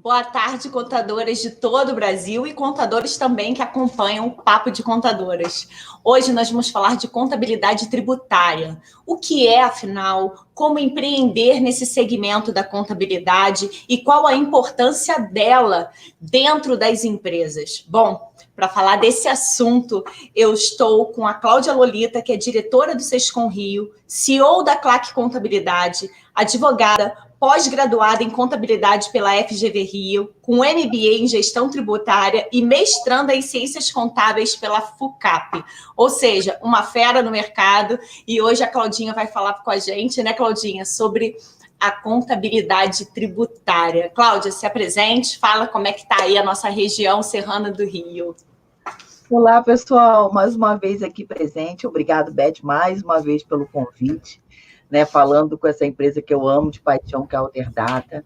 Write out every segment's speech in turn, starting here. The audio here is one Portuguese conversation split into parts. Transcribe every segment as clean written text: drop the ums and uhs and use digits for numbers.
Boa tarde, contadoras de todo o Brasil e contadores também que acompanham o Papo de Contadoras. Hoje nós vamos falar de contabilidade tributária. O que é, afinal, como empreender nesse segmento da contabilidade e qual a importância dela dentro das empresas? Bom, para falar desse assunto, eu estou com a Cláudia Lolita, que é diretora do Sescom Rio, CEO da Claque Contabilidade, advogada, pós-graduada em contabilidade pela FGV Rio, com MBA em gestão tributária e mestranda em ciências contábeis pela FUCAP. Ou seja, uma fera no mercado. E hoje a Claudinha vai falar com a gente, né, Claudinha, sobre a contabilidade tributária. Cláudia, se apresente, fala como é que está aí a nossa região serrana do Rio. Olá, pessoal, mais uma vez aqui presente. Obrigado, Beth, mais uma vez pelo convite, né, falando com essa empresa que eu amo de paixão, que é a Alterdata,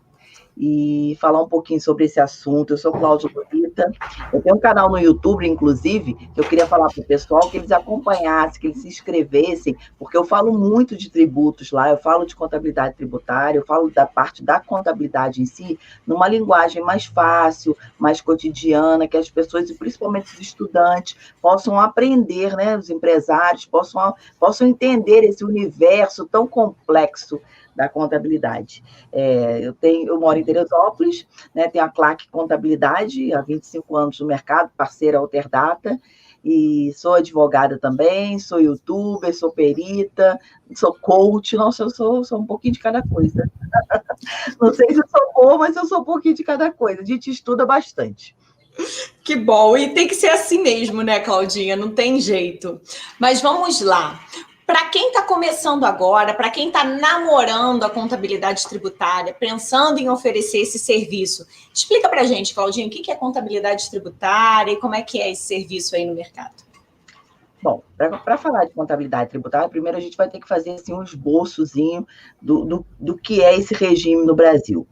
e falar um pouquinho sobre esse assunto. Eu sou Cláudia Lolita, eu tenho um canal no YouTube, inclusive, que eu queria falar para o pessoal que eles acompanhassem, que eles se inscrevessem, porque eu falo muito de tributos lá, eu falo de contabilidade tributária, eu falo da parte da contabilidade em si, numa linguagem mais fácil, mais cotidiana, que as pessoas, e principalmente os estudantes, possam aprender, né, os empresários, possam entender esse universo tão complexo da contabilidade. Eu moro em Teresópolis, né, tenho a Claque Contabilidade, há 25 anos no mercado, parceira Alterdata, e sou advogada também, sou youtuber, sou perita, sou coach, nossa, eu sou um pouquinho de cada coisa. Não sei se eu sou boa, mas eu sou um pouquinho de cada coisa, a gente estuda bastante. Que bom, e tem que ser assim mesmo, né, Claudinha? Não tem jeito. Mas vamos lá. Para quem está começando agora, para quem está namorando a contabilidade tributária, pensando em oferecer esse serviço, explica para a gente, Claudinha, o que é contabilidade tributária e como é que é esse serviço aí no mercado? Bom, para falar de contabilidade tributária, primeiro a gente vai ter que fazer assim, um esboçozinho do que é esse regime no Brasil.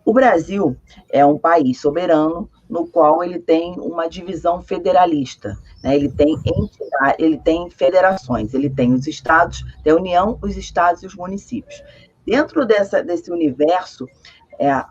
O Brasil é um país soberano, no qual ele tem uma divisão federalista, né? Ele tem federações, ele tem os estados, tem a União, os estados e os municípios. Dentro desse universo,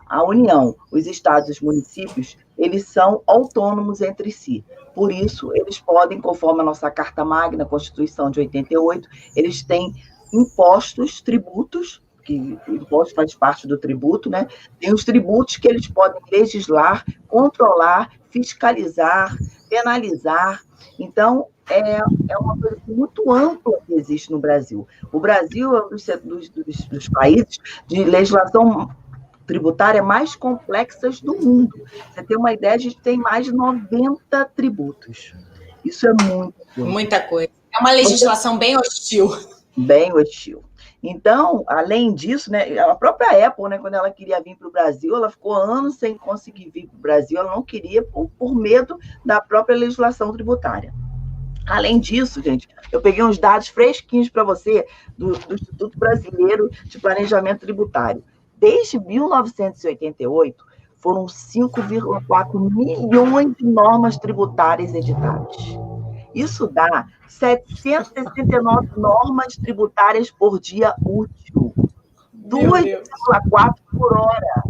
a União, os estados e os municípios, eles são autônomos entre si. Por isso, eles podem, conforme a nossa Carta Magna, a Constituição de 88, eles têm impostos, tributos, que o imposto faz parte do tributo, né? Tem os tributos que eles podem legislar, controlar, fiscalizar, penalizar. Então, é uma coisa muito ampla que existe no Brasil. O Brasil é um dos países de legislação tributária mais complexas do mundo. Você tem uma ideia, a gente tem mais de 90 tributos. Isso é muita coisa. É uma legislação bem hostil. Bem hostil. Então, além disso, né, a própria Apple, né, quando ela queria vir para o Brasil, ela ficou anos sem conseguir vir para o Brasil, ela não queria por medo da própria legislação tributária. Além disso, gente, eu peguei uns dados fresquinhos para você do Instituto Brasileiro de Planejamento Tributário. Desde 1988, foram 5,4 milhões de normas tributárias editadas. Isso dá 769 normas tributárias por dia útil, 2,4 por hora.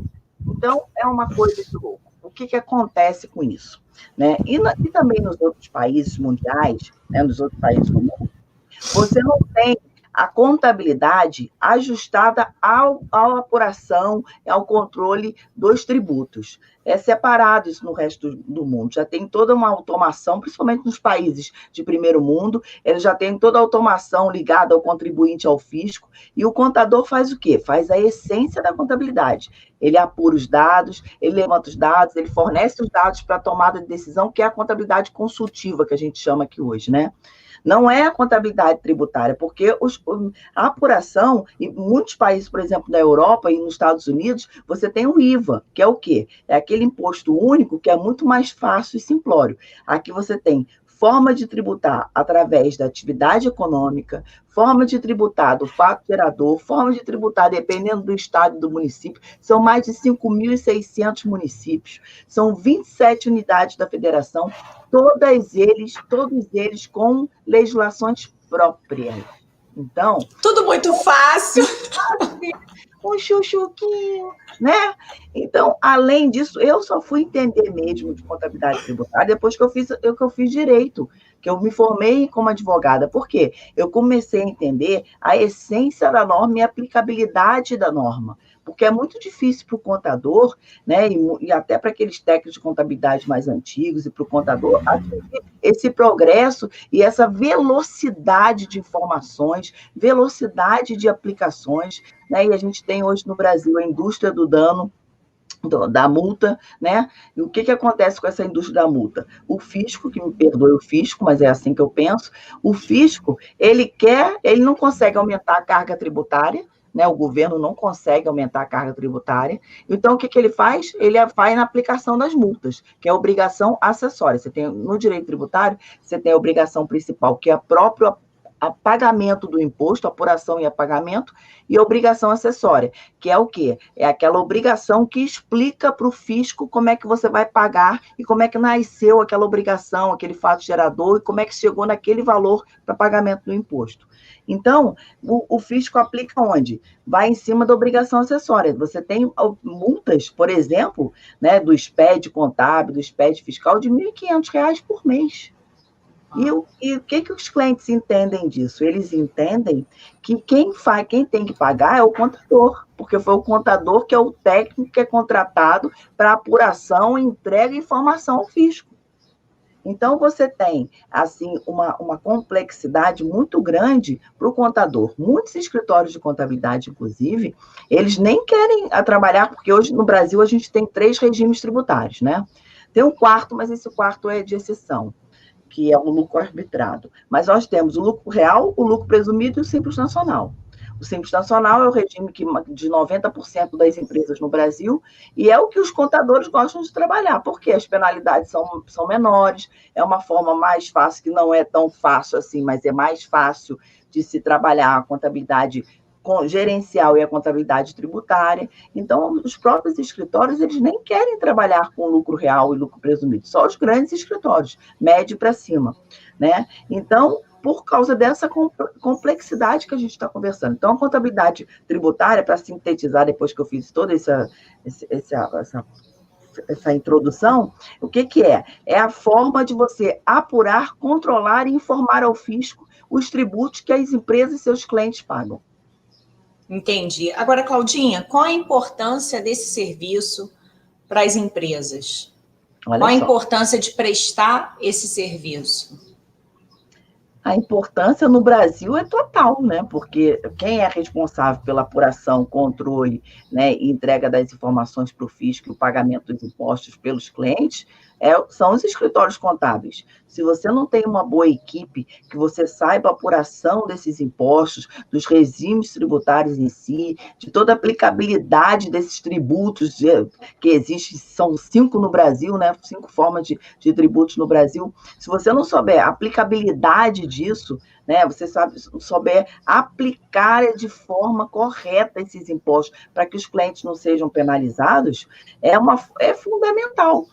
Então, é uma coisa de louco. O que acontece com isso? Né? E também nos outros países mundiais, né, nos outros países do mundo, você não tem a contabilidade ajustada à apuração, ao controle dos tributos. É separado isso no resto do mundo. Já tem toda uma automação, principalmente nos países de primeiro mundo, eles já têm toda a automação ligada ao contribuinte, ao fisco, e o contador faz o quê? Faz a essência da contabilidade. Ele apura os dados, ele levanta os dados, ele fornece os dados para a tomada de decisão, que é a contabilidade consultiva, que a gente chama aqui hoje, né? Não é a contabilidade tributária, porque a apuração, em muitos países, por exemplo, da Europa e nos Estados Unidos, você tem o IVA, que é o quê? É aquele imposto único que é muito mais fácil e simplório. Aqui você tem forma de tributar através da atividade econômica, forma de tributar do fato gerador, forma de tributar dependendo do estado e do município. São mais de 5.600 municípios, são 27 unidades da federação, todos eles com legislações próprias. Então... Tudo muito fácil. Um chuchuquinho, né? Então, além disso, eu só fui entender mesmo de contabilidade tributária depois que eu fiz direito, que eu me formei como advogada. Por quê? Eu comecei a entender a essência da norma e a aplicabilidade da norma. Porque é muito difícil para o contador, né, e até para aqueles técnicos de contabilidade mais antigos e para o contador, atingir esse progresso e essa velocidade de informações, velocidade de aplicações, né? E a gente tem hoje no Brasil a indústria do dano, da multa, né? E o que acontece com essa indústria da multa? O fisco, que me perdoe o fisco, mas é assim que eu penso, o fisco, ele não consegue aumentar a carga tributária, né? O governo não consegue aumentar a carga tributária, então o que ele faz? Ele faz na aplicação das multas, que é a obrigação acessória. Você tem, no direito tributário, você tem a obrigação principal, que é a própria pagamento do imposto, apuração e apagamento, e obrigação acessória, que é o quê? É aquela obrigação que explica para o fisco como é que você vai pagar e como é que nasceu aquela obrigação, aquele fato gerador, e como é que chegou naquele valor para pagamento do imposto. Então, o fisco aplica onde? Vai em cima da obrigação acessória. Você tem multas, por exemplo, né, do SPED contábil, do SPED fiscal, de R$ 1.500 por mês. E o que os clientes entendem disso? Eles entendem que quem tem que pagar é o contador, porque foi o contador que é o técnico que é contratado para apuração, entrega e informação ao fisco. Então, você tem, assim, uma complexidade muito grande para o contador. Muitos escritórios de contabilidade, inclusive, eles nem querem trabalhar, porque hoje no Brasil a gente tem 3 regimes tributários, né? Tem um quarto, mas esse quarto é de exceção, que é o lucro arbitrado. Mas nós temos o lucro real, o lucro presumido e o Simples Nacional. O Simples Nacional é o regime de 90% das empresas no Brasil e é o que os contadores gostam de trabalhar, porque as penalidades são menores, é uma forma mais fácil, que não é tão fácil assim, mas é mais fácil de se trabalhar a contabilidade gerencial e a contabilidade tributária. Então, os próprios escritórios, eles nem querem trabalhar com lucro real e lucro presumido, só os grandes escritórios, médio para cima, né? Então, por causa dessa complexidade que a gente está conversando. Então, a contabilidade tributária, para sintetizar, depois que eu fiz toda essa introdução, o que é? É a forma de você apurar, controlar e informar ao fisco os tributos que as empresas e seus clientes pagam. Entendi. Agora, Claudinha, qual a importância desse serviço para as empresas? Qual a importância de prestar esse serviço? A importância no Brasil é total, né? Porque quem é responsável pela apuração, controle, né, e entrega das informações para o fisco e o pagamento dos impostos pelos clientes são os escritórios contábeis. Se você não tem uma boa equipe, que você saiba a apuração desses impostos, dos regimes tributários em si, de toda a aplicabilidade desses tributos que existem, são 5 no Brasil, né? 5 formas de tributos no Brasil. Se você não souber a aplicabilidade disso, né, você souber aplicar de forma correta esses impostos para que os clientes não sejam penalizados, é fundamental.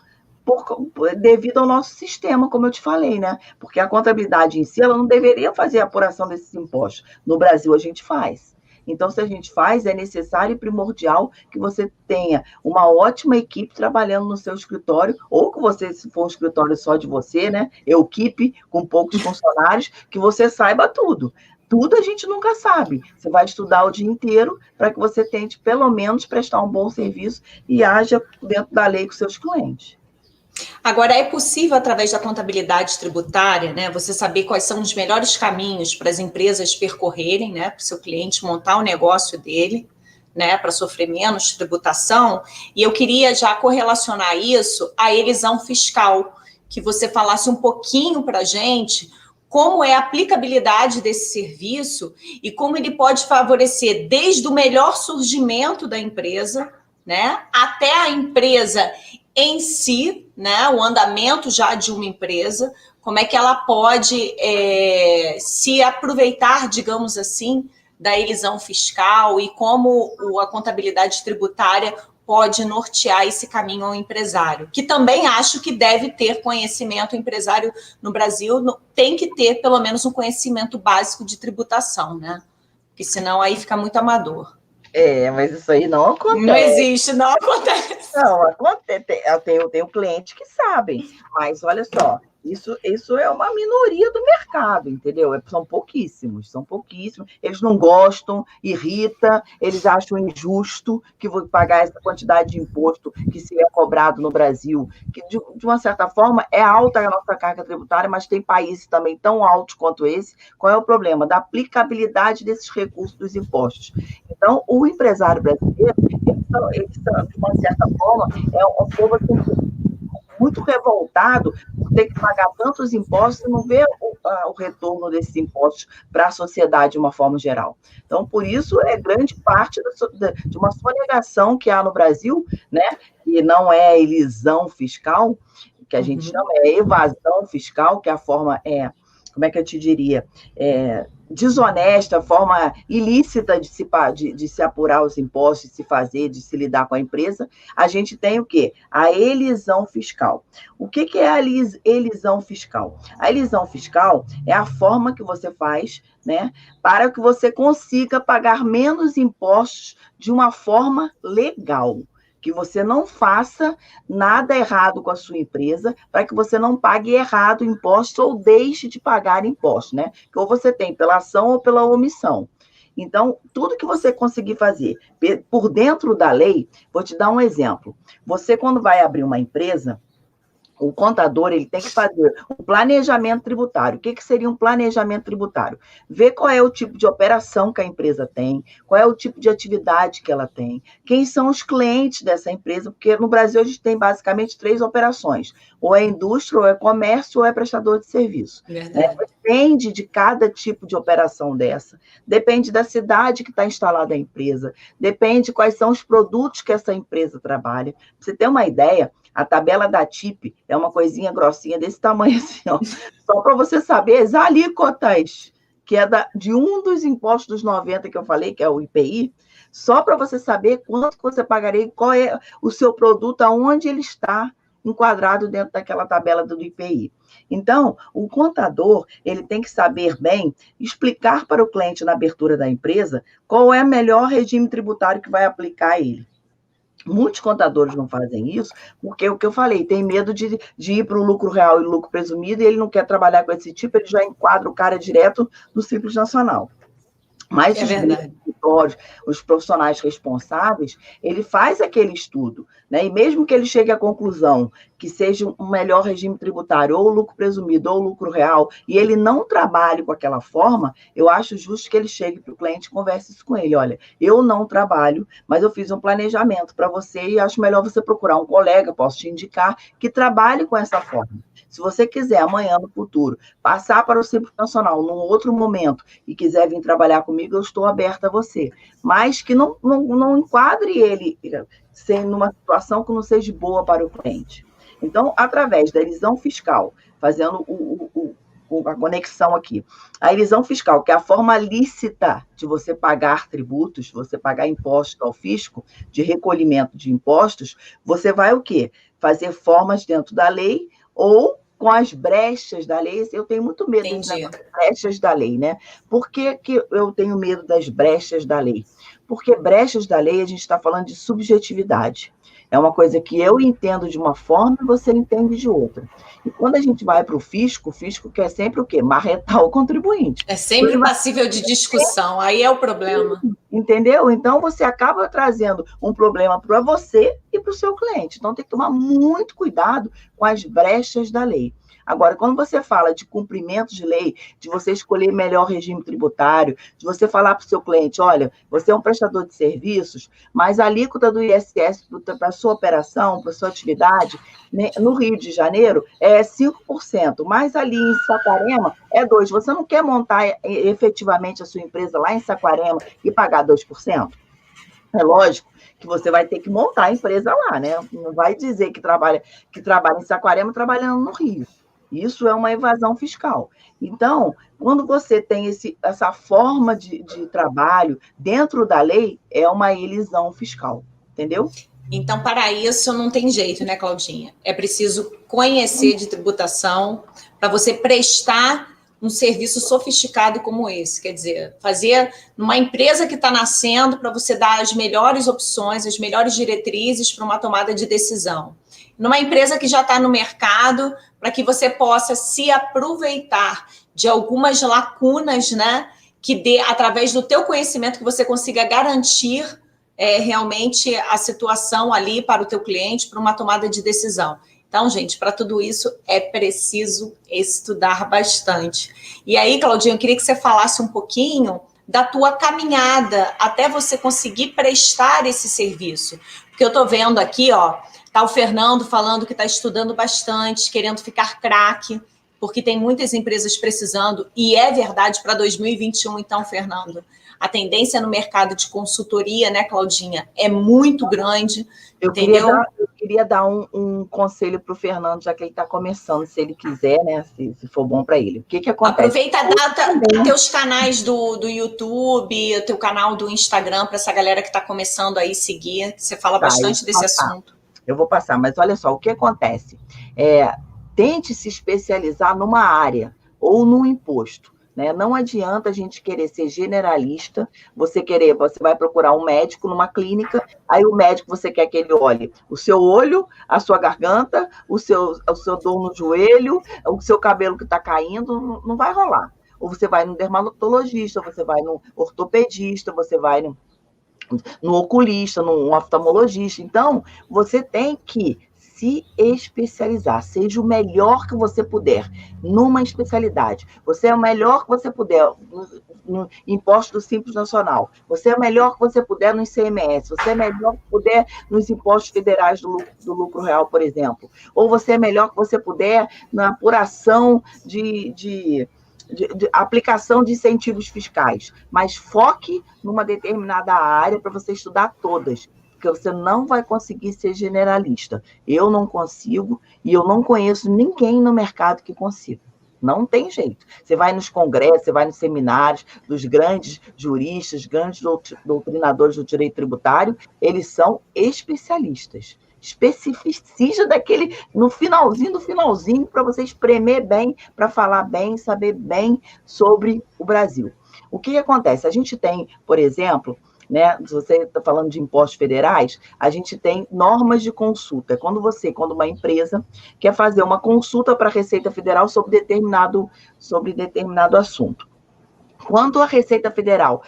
Devido ao nosso sistema, como eu te falei, né? Porque a contabilidade em si, ela não deveria fazer a apuração desses impostos. No Brasil, a gente faz. Então, se a gente faz, é necessário e primordial que você tenha uma ótima equipe trabalhando no seu escritório, ou que você, se for um escritório só de você, né? Equipe com poucos funcionários, que você saiba tudo. Tudo a gente nunca sabe. Você vai estudar o dia inteiro para que você tente, pelo menos, prestar um bom serviço e haja dentro da lei com seus clientes. Agora, é possível, através da contabilidade tributária, né, você saber quais são os melhores caminhos para as empresas percorrerem, né, para o seu cliente montar o negócio dele, né, para sofrer menos tributação. E eu queria já correlacionar isso à elisão fiscal, que você falasse um pouquinho para a gente como é a aplicabilidade desse serviço e como ele pode favorecer desde o melhor surgimento da empresa, né, até a empresa em si, né, o andamento já de uma empresa, como é que ela pode se aproveitar, digamos assim, da elisão fiscal e como a contabilidade tributária pode nortear esse caminho ao empresário? Que também acho que deve ter conhecimento, o empresário no Brasil tem que ter pelo menos um conhecimento básico de tributação, né? Porque senão aí fica muito amador. Mas isso aí não acontece. Não existe, não acontece. Não, acontece. Eu tenho clientes que sabem, mas olha só, isso é uma minoria do mercado, entendeu? São pouquíssimos. Eles não gostam, irrita, eles acham injusto que vou pagar essa quantidade de imposto que se é cobrado no Brasil, que de uma certa forma é alta a nossa carga tributária, mas tem países também tão altos quanto esse. Qual é o problema? Da aplicabilidade desses recursos dos impostos. Então, o empresário brasileiro, eles são, de uma certa forma, é um povo assim, muito revoltado por ter que pagar tantos impostos e não ver o retorno desses impostos para a sociedade de uma forma geral. Então, por isso, é grande parte de uma sonegação que há no Brasil, né, e não é elisão fiscal, que a gente chama, é evasão fiscal, que a forma como é que eu te diria, desonesta, forma ilícita de se apurar os impostos, de se fazer, de se lidar com a empresa, a gente tem o quê? A elisão fiscal. O que é a elisão fiscal? A elisão fiscal é a forma que você faz, né, para que você consiga pagar menos impostos de uma forma legal. Que você não faça nada errado com a sua empresa, para que você não pague errado imposto ou deixe de pagar imposto, né? Que ou você tem pela ação ou pela omissão. Então, tudo que você conseguir fazer por dentro da lei, vou te dar um exemplo. Você, quando vai abrir uma empresa, o contador, ele tem que fazer um planejamento tributário. O que seria um planejamento tributário? Ver qual é o tipo de operação que a empresa tem, qual é o tipo de atividade que ela tem, quem são os clientes dessa empresa, porque no Brasil a gente tem basicamente 3 operações, ou é indústria, ou é comércio, ou é prestador de serviço. Né? Depende de cada tipo de operação dessa, depende da cidade que está instalada a empresa, depende quais são os produtos que essa empresa trabalha. Pra você ter uma ideia, a tabela da TIP é uma coisinha grossinha desse tamanho assim, ó. Só para você saber as alíquotas, que é de um dos impostos dos 90 que eu falei, que é o IPI, só para você saber quanto que você pagaria e qual é o seu produto, aonde ele está enquadrado dentro daquela tabela do IPI. Então, o contador, ele tem que saber bem explicar para o cliente na abertura da empresa qual é o melhor regime tributário que vai aplicar a ele. Muitos contadores não fazem isso, porque o que eu falei, tem medo de ir para o lucro real e lucro presumido, e ele não quer trabalhar com esse tipo, ele já enquadra o cara direto no Simples Nacional. Mas os escritórios, os profissionais responsáveis, ele faz aquele estudo, né? E mesmo que ele chegue à conclusão que seja um melhor regime tributário, ou lucro presumido, ou lucro real, e ele não trabalhe com aquela forma, eu acho justo que ele chegue para o cliente e converse isso com ele. Olha, eu não trabalho, mas eu fiz um planejamento para você e acho melhor você procurar um colega, posso te indicar, que trabalhe com essa forma. Se você quiser, amanhã, no futuro, passar para o Simples Nacional num outro momento e quiser vir trabalhar comigo, eu estou aberta a você. Mas que não enquadre ele numa situação que não seja boa para o cliente. Então, através da elisão fiscal, fazendo a conexão aqui, a elisão fiscal, que é a forma lícita de você pagar tributos, você pagar impostos ao fisco, de recolhimento de impostos, você vai o quê? Fazer formas dentro da lei ou com as brechas da lei. Eu tenho muito medo das brechas da lei, né? Por que eu tenho medo das brechas da lei? Porque brechas da lei, a gente está falando de subjetividade. É uma coisa que eu entendo de uma forma e você entende de outra. E quando a gente vai para o fisco quer sempre o quê? Marretar o contribuinte. É sempre passível de discussão, aí é o problema. Entendeu? Então, você acaba trazendo um problema para você e para o seu cliente. Então, tem que tomar muito cuidado com as brechas da lei. Agora, quando você fala de cumprimento de lei, de você escolher melhor regime tributário, de você falar para o seu cliente, olha, você é um prestador de serviços, mas a alíquota do ISS para a sua operação, para a sua atividade, né, no Rio de Janeiro, é 5%, mas ali em Saquarema é 2%. Você não quer montar efetivamente a sua empresa lá em Saquarema e pagar 2%? É lógico que você vai ter que montar a empresa lá, né? Não vai dizer que trabalha em Saquarema trabalhando no Rio. Isso é uma evasão fiscal. Então, quando você tem essa forma de trabalho dentro da lei, é uma elisão fiscal, entendeu? Então, para isso, não tem jeito, né, Claudinha? É preciso conhecer de tributação para você prestar um serviço sofisticado como esse. Quer dizer, fazer numa empresa que está nascendo para você dar as melhores opções, as melhores diretrizes para uma tomada de decisão. Numa empresa que já está no mercado, para que você possa se aproveitar de algumas lacunas, né, que dê, através do teu conhecimento, que você consiga garantir realmente a situação ali para o teu cliente, para uma tomada de decisão. Então, gente, para tudo isso é preciso estudar bastante. E aí, Claudinha, eu queria que você falasse um pouquinho da tua caminhada até você conseguir prestar esse serviço. Porque eu estou vendo aqui, ó, tá o Fernando falando que está estudando bastante, querendo ficar craque, porque tem muitas empresas precisando, e é verdade para 2021, então, Fernando, a tendência no mercado de consultoria, né, Claudinha, é muito grande, entendeu? Eu queria dar um conselho para o Fernando, já que ele está começando, se ele quiser, né, se for bom para ele. O que acontece? Aproveita dá teus canais do YouTube, teu canal do Instagram, para essa galera que está começando aí seguir, que você fala bastante desse assunto. Eu vou passar, mas olha só, o que acontece? Tente se especializar numa área ou num imposto. Né? Não adianta a gente querer ser generalista, você vai procurar um médico numa clínica, aí o médico você quer que ele olhe o seu olho, a sua garganta, o seu dor no joelho, o seu cabelo que está caindo, não vai rolar. Ou você vai no dermatologista, ou você vai no ortopedista, você vai no oculista, no oftalmologista. Então, você tem que se especializar, seja o melhor que você puder numa especialidade. Você é o melhor que você puder no imposto do Simples Nacional. Você é o melhor que você puder no ICMS. Você é o melhor que puder nos impostos federais do lucro real, por exemplo. Ou você é melhor que você puder na apuração de aplicação de incentivos fiscais. Mas foque numa determinada área para você estudar todas. Porque você não vai conseguir ser generalista. Eu não consigo e eu não conheço ninguém no mercado que consiga. Não tem jeito. Você vai nos congressos, você vai nos seminários dos grandes juristas, grandes doutrinadores do direito tributário, eles são especialistas. Especificia daquele, no finalzinho do finalzinho, para você espremer bem, para falar bem, saber bem sobre o Brasil. O que acontece? A gente tem, por exemplo, né, se você está falando de impostos federais, a gente tem normas de consulta. Quando uma empresa quer fazer uma consulta para a Receita Federal sobre determinado assunto. Quando a Receita Federal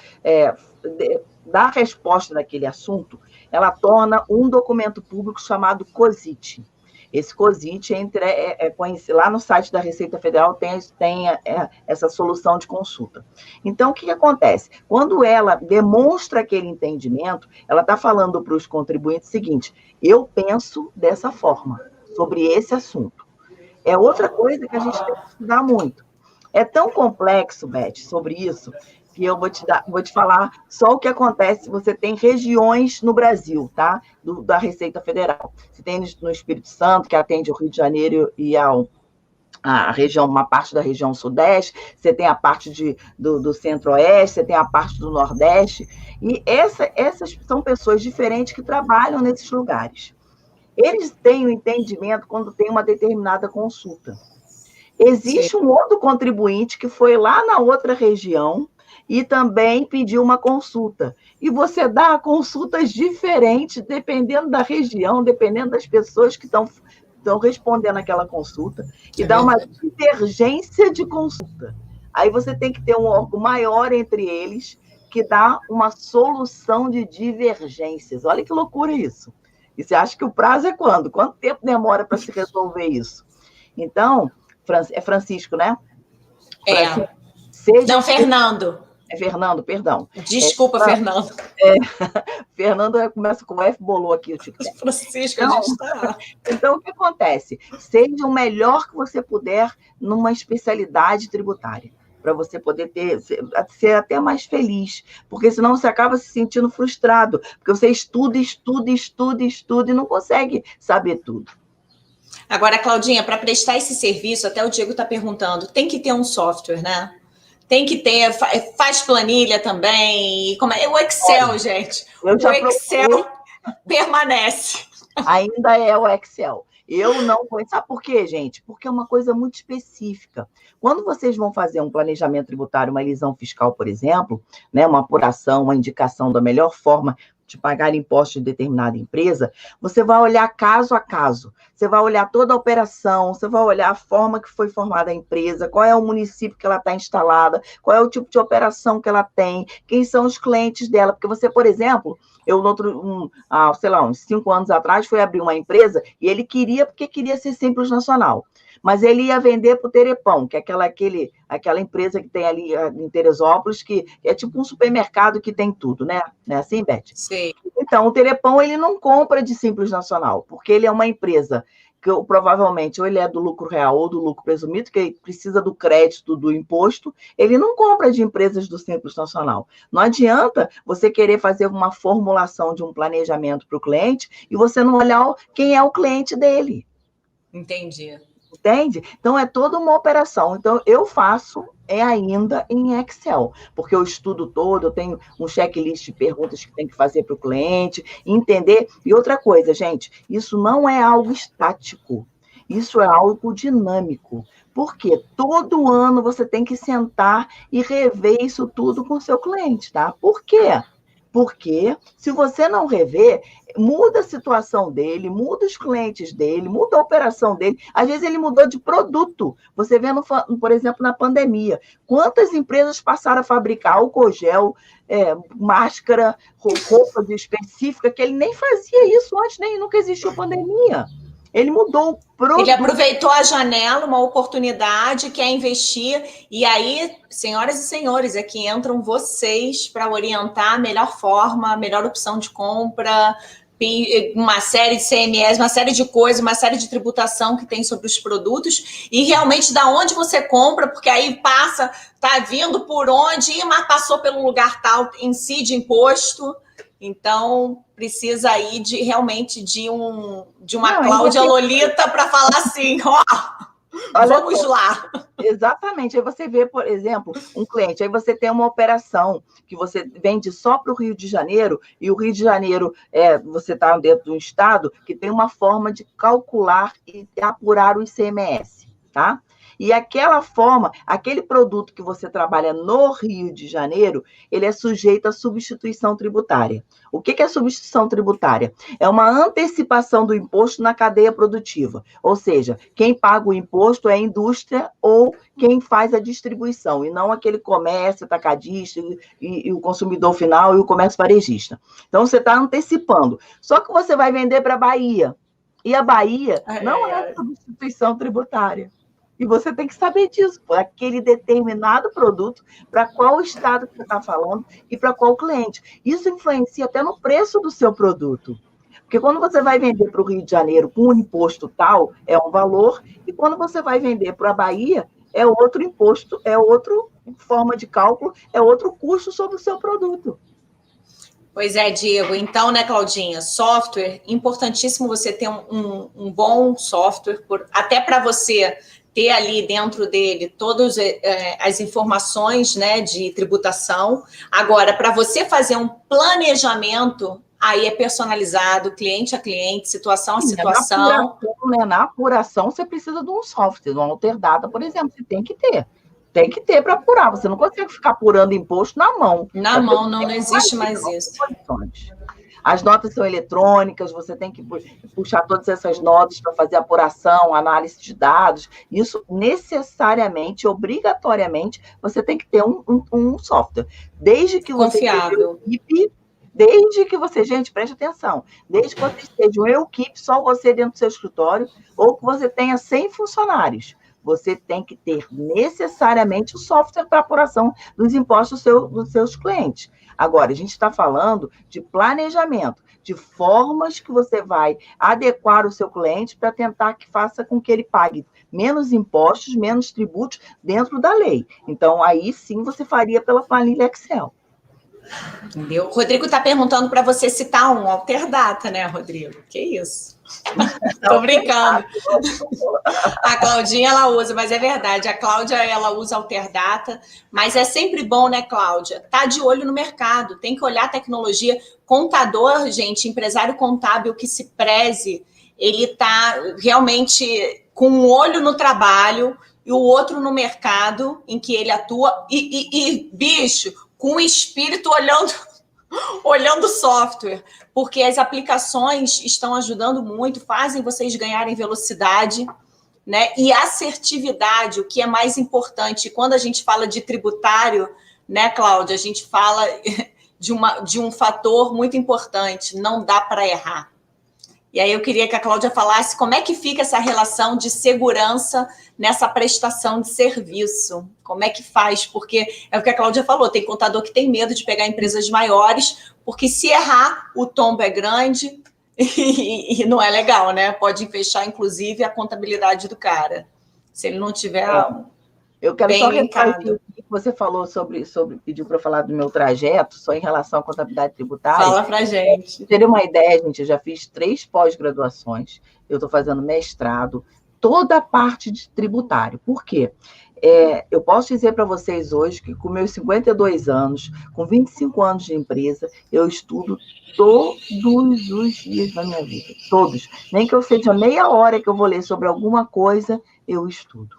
dá a resposta naquele assunto, ela torna um documento público chamado COSIT. Esse COSIT lá no site da Receita Federal tem essa solução de consulta. Então, o que acontece? Quando ela demonstra aquele entendimento, ela está falando para os contribuintes o seguinte: eu penso dessa forma, sobre esse assunto. É outra coisa que a gente tem que estudar muito. É tão complexo, Beth, sobre isso, que eu vou te falar só o que acontece. Você tem regiões no Brasil, tá? Da Receita Federal. Você tem no Espírito Santo, que atende o Rio de Janeiro e a região, uma parte da região Sudeste, você tem a parte do Centro-Oeste, você tem a parte do Nordeste, e essas são pessoas diferentes que trabalham nesses lugares. Eles têm o entendimento quando tem uma determinada consulta. Existe um outro contribuinte que foi lá na outra região e também pediu uma consulta. E você dá consultas diferentes, dependendo da região, dependendo das pessoas que estão respondendo aquela consulta, e dá uma divergência de consulta. Aí você tem que ter um órgão maior entre eles, que dá uma solução de divergências. Olha que loucura isso. E você acha que o prazo é quando? Quanto tempo demora para se resolver isso? Então, é Francisco, né? Não, Fernando. É Fernando, perdão. Desculpa, Fernando. Fernando começa com F, bolou aqui o TikTok. Francisco, a gente está... Então, o que acontece? Seja o melhor que você puder numa especialidade tributária, para você poder ser até mais feliz, porque senão você acaba se sentindo frustrado, porque você estuda e não consegue saber tudo. Agora, Claudinha, para prestar esse serviço, até o Diego está perguntando, tem que ter um software, né? Tem que ter, faz planilha também. O Excel, gente. O Excel permanece. Ainda é o Excel. Eu não conheço. Sabe por quê, gente? Porque é uma coisa muito específica. Quando vocês vão fazer um planejamento tributário, uma elisão fiscal, por exemplo, né, uma apuração, uma indicação da melhor forma de pagar impostos de determinada empresa, você vai olhar caso a caso. Você vai olhar toda a operação, você vai olhar a forma que foi formada a empresa, qual é o município que ela está instalada, qual é o tipo de operação que ela tem, quem são os clientes dela. Porque você, por exemplo, eu, sei lá, uns 5 anos atrás, fui abrir uma empresa e ele porque queria ser Simples Nacional. Mas ele ia vender para o Terepão, que é aquela empresa que tem ali em Teresópolis, que é tipo um supermercado que tem tudo, né? Não é assim, Beth? Sim. Então, o Terepão, ele não compra de Simples Nacional, porque ele é uma empresa que provavelmente ou ele é do lucro real ou do lucro presumido, que ele precisa do crédito do imposto, ele não compra de empresas do Simples Nacional. Não adianta você querer fazer uma formulação de um planejamento para o cliente e você não olhar quem é o cliente dele. Entendi. Entende? Então, é toda uma operação. Então, eu faço ainda em Excel, porque eu estudo todo, eu tenho um checklist de perguntas que tem que fazer para o cliente, entender. E outra coisa, gente, isso não é algo estático, isso é algo dinâmico, porque todo ano você tem que sentar e rever isso tudo com o seu cliente, tá? Por quê? Porque se você não rever, muda a situação dele, muda os clientes dele, muda a operação dele. Às vezes ele mudou de produto. Você vê, por exemplo, na pandemia, quantas empresas passaram a fabricar álcool gel, máscara, roupa específica, que ele nem fazia isso antes, nem nunca existiu pandemia. Ele mudou o produto. Ele aproveitou a janela, uma oportunidade, quer investir. E aí, senhoras e senhores, aqui entram vocês para orientar a melhor forma, a melhor opção de compra, uma série de CMS, uma série de coisas, uma série de tributação que tem sobre os produtos. E realmente, da onde você compra, porque aí passa, tá vindo por onde, mas passou pelo lugar tal, incide imposto. Então, precisa aí realmente de uma Cláudia Lolita para falar assim, vamos lá. Exatamente. Aí você vê, por exemplo, um cliente, aí você tem uma operação que você vende só para o Rio de Janeiro, e o Rio de Janeiro, você está dentro de um estado que tem uma forma de calcular e apurar o ICMS, tá? E aquela forma, aquele produto que você trabalha no Rio de Janeiro, ele é sujeito à substituição tributária. O que é substituição tributária? É uma antecipação do imposto na cadeia produtiva. Ou seja, quem paga o imposto é a indústria ou quem faz a distribuição, e não aquele comércio atacadista e o consumidor final e o comércio varejista. Então, você está antecipando. Só que você vai vender para a Bahia. E a Bahia não é substituição tributária. E você tem que saber disso, por aquele determinado produto, para qual estado que você está falando e para qual cliente. Isso influencia até no preço do seu produto. Porque quando você vai vender para o Rio de Janeiro com um imposto tal, é um valor, e quando você vai vender para a Bahia, é outro imposto, é outra forma de cálculo, é outro custo sobre o seu produto. Pois é, Diego. Então, né, Claudinha, software, importantíssimo você ter um bom software, até para você ter ali dentro dele todas as informações, né, de tributação. Agora, para você fazer um planejamento, aí é personalizado, cliente a cliente, situação a situação. Na apuração, você precisa de um software, de uma Alterdata, por exemplo, você tem que ter. Tem que ter para apurar. Você não consegue ficar apurando imposto na mão. Na mão, não existe mais isso. As notas são eletrônicas, você tem que puxar todas essas notas para fazer apuração, análise de dados. Isso necessariamente, obrigatoriamente, você tem que ter um software. Desde que você confiável. Desde que você, gente, preste atenção, desde que você esteja um equipe, só você dentro do seu escritório, ou que você tenha 100 funcionários. Você tem que ter necessariamente o software para apuração dos impostos dos seus clientes. Agora, a gente está falando de planejamento, de formas que você vai adequar o seu cliente para tentar que faça com que ele pague menos impostos, menos tributos dentro da lei. Então, aí sim você faria pela planilha Excel. Entendeu? O Rodrigo está perguntando para você citar um Alterdata, né, Rodrigo? Que isso? Tô brincando. A Claudinha, ela usa, mas é verdade. A Cláudia, ela usa Alterdata. Mas é sempre bom, né, Cláudia? Tá de olho no mercado. Tem que olhar a tecnologia. Contador, gente, empresário contábil que se preze, ele tá realmente com um olho no trabalho e o outro no mercado em que ele atua. E bicho, com o espírito olhando o software, porque as aplicações estão ajudando muito, fazem vocês ganharem velocidade, né? E assertividade, o que é mais importante. Quando a gente fala de tributário, né, Cláudia, a gente fala de um fator muito importante, não dá para errar. E aí eu queria que a Cláudia falasse como é que fica essa relação de segurança nessa prestação de serviço. Como é que faz? Porque é o que a Cláudia falou, tem contador que tem medo de pegar empresas maiores, porque se errar, o tombo é grande e não é legal, né? Pode fechar, inclusive, a contabilidade do cara, se ele não tiver eu quero bem só linkado. o que você falou sobre pediu para eu falar do meu trajeto, só em relação à contabilidade tributária. Fala para gente. Ter uma ideia, gente, eu já fiz 3 pós-graduações, eu estou fazendo mestrado, toda a parte de tributário. Por quê? Eu posso dizer para vocês hoje que com meus 52 anos, com 25 anos de empresa, eu estudo todos os dias da minha vida, todos. Nem que eu seja meia hora que eu vou ler sobre alguma coisa, eu estudo.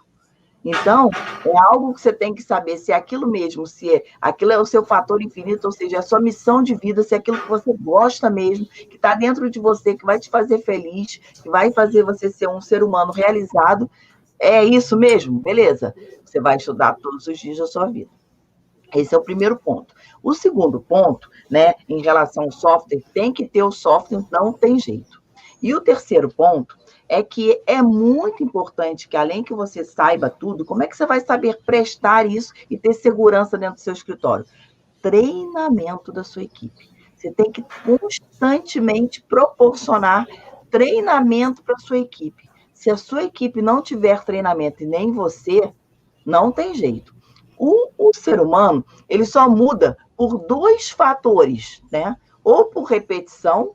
Então, é algo que você tem que saber se é aquilo mesmo, se aquilo é o seu fator infinito, ou seja, a sua missão de vida, se é aquilo que você gosta mesmo, que está dentro de você, que vai te fazer feliz, que vai fazer você ser um ser humano realizado. É isso mesmo? Beleza. Você vai estudar todos os dias da sua vida. Esse é o primeiro ponto. O segundo ponto, né, em relação ao software, tem que ter o software, não tem jeito. E o terceiro ponto é que é muito importante que, além que você saiba tudo, como é que você vai saber prestar isso e ter segurança dentro do seu escritório? Treinamento da sua equipe. Você tem que constantemente proporcionar treinamento para a sua equipe. Se a sua equipe não tiver treinamento e nem você, não tem jeito. O ser humano, ele só muda por 2 fatores, né? Ou por repetição,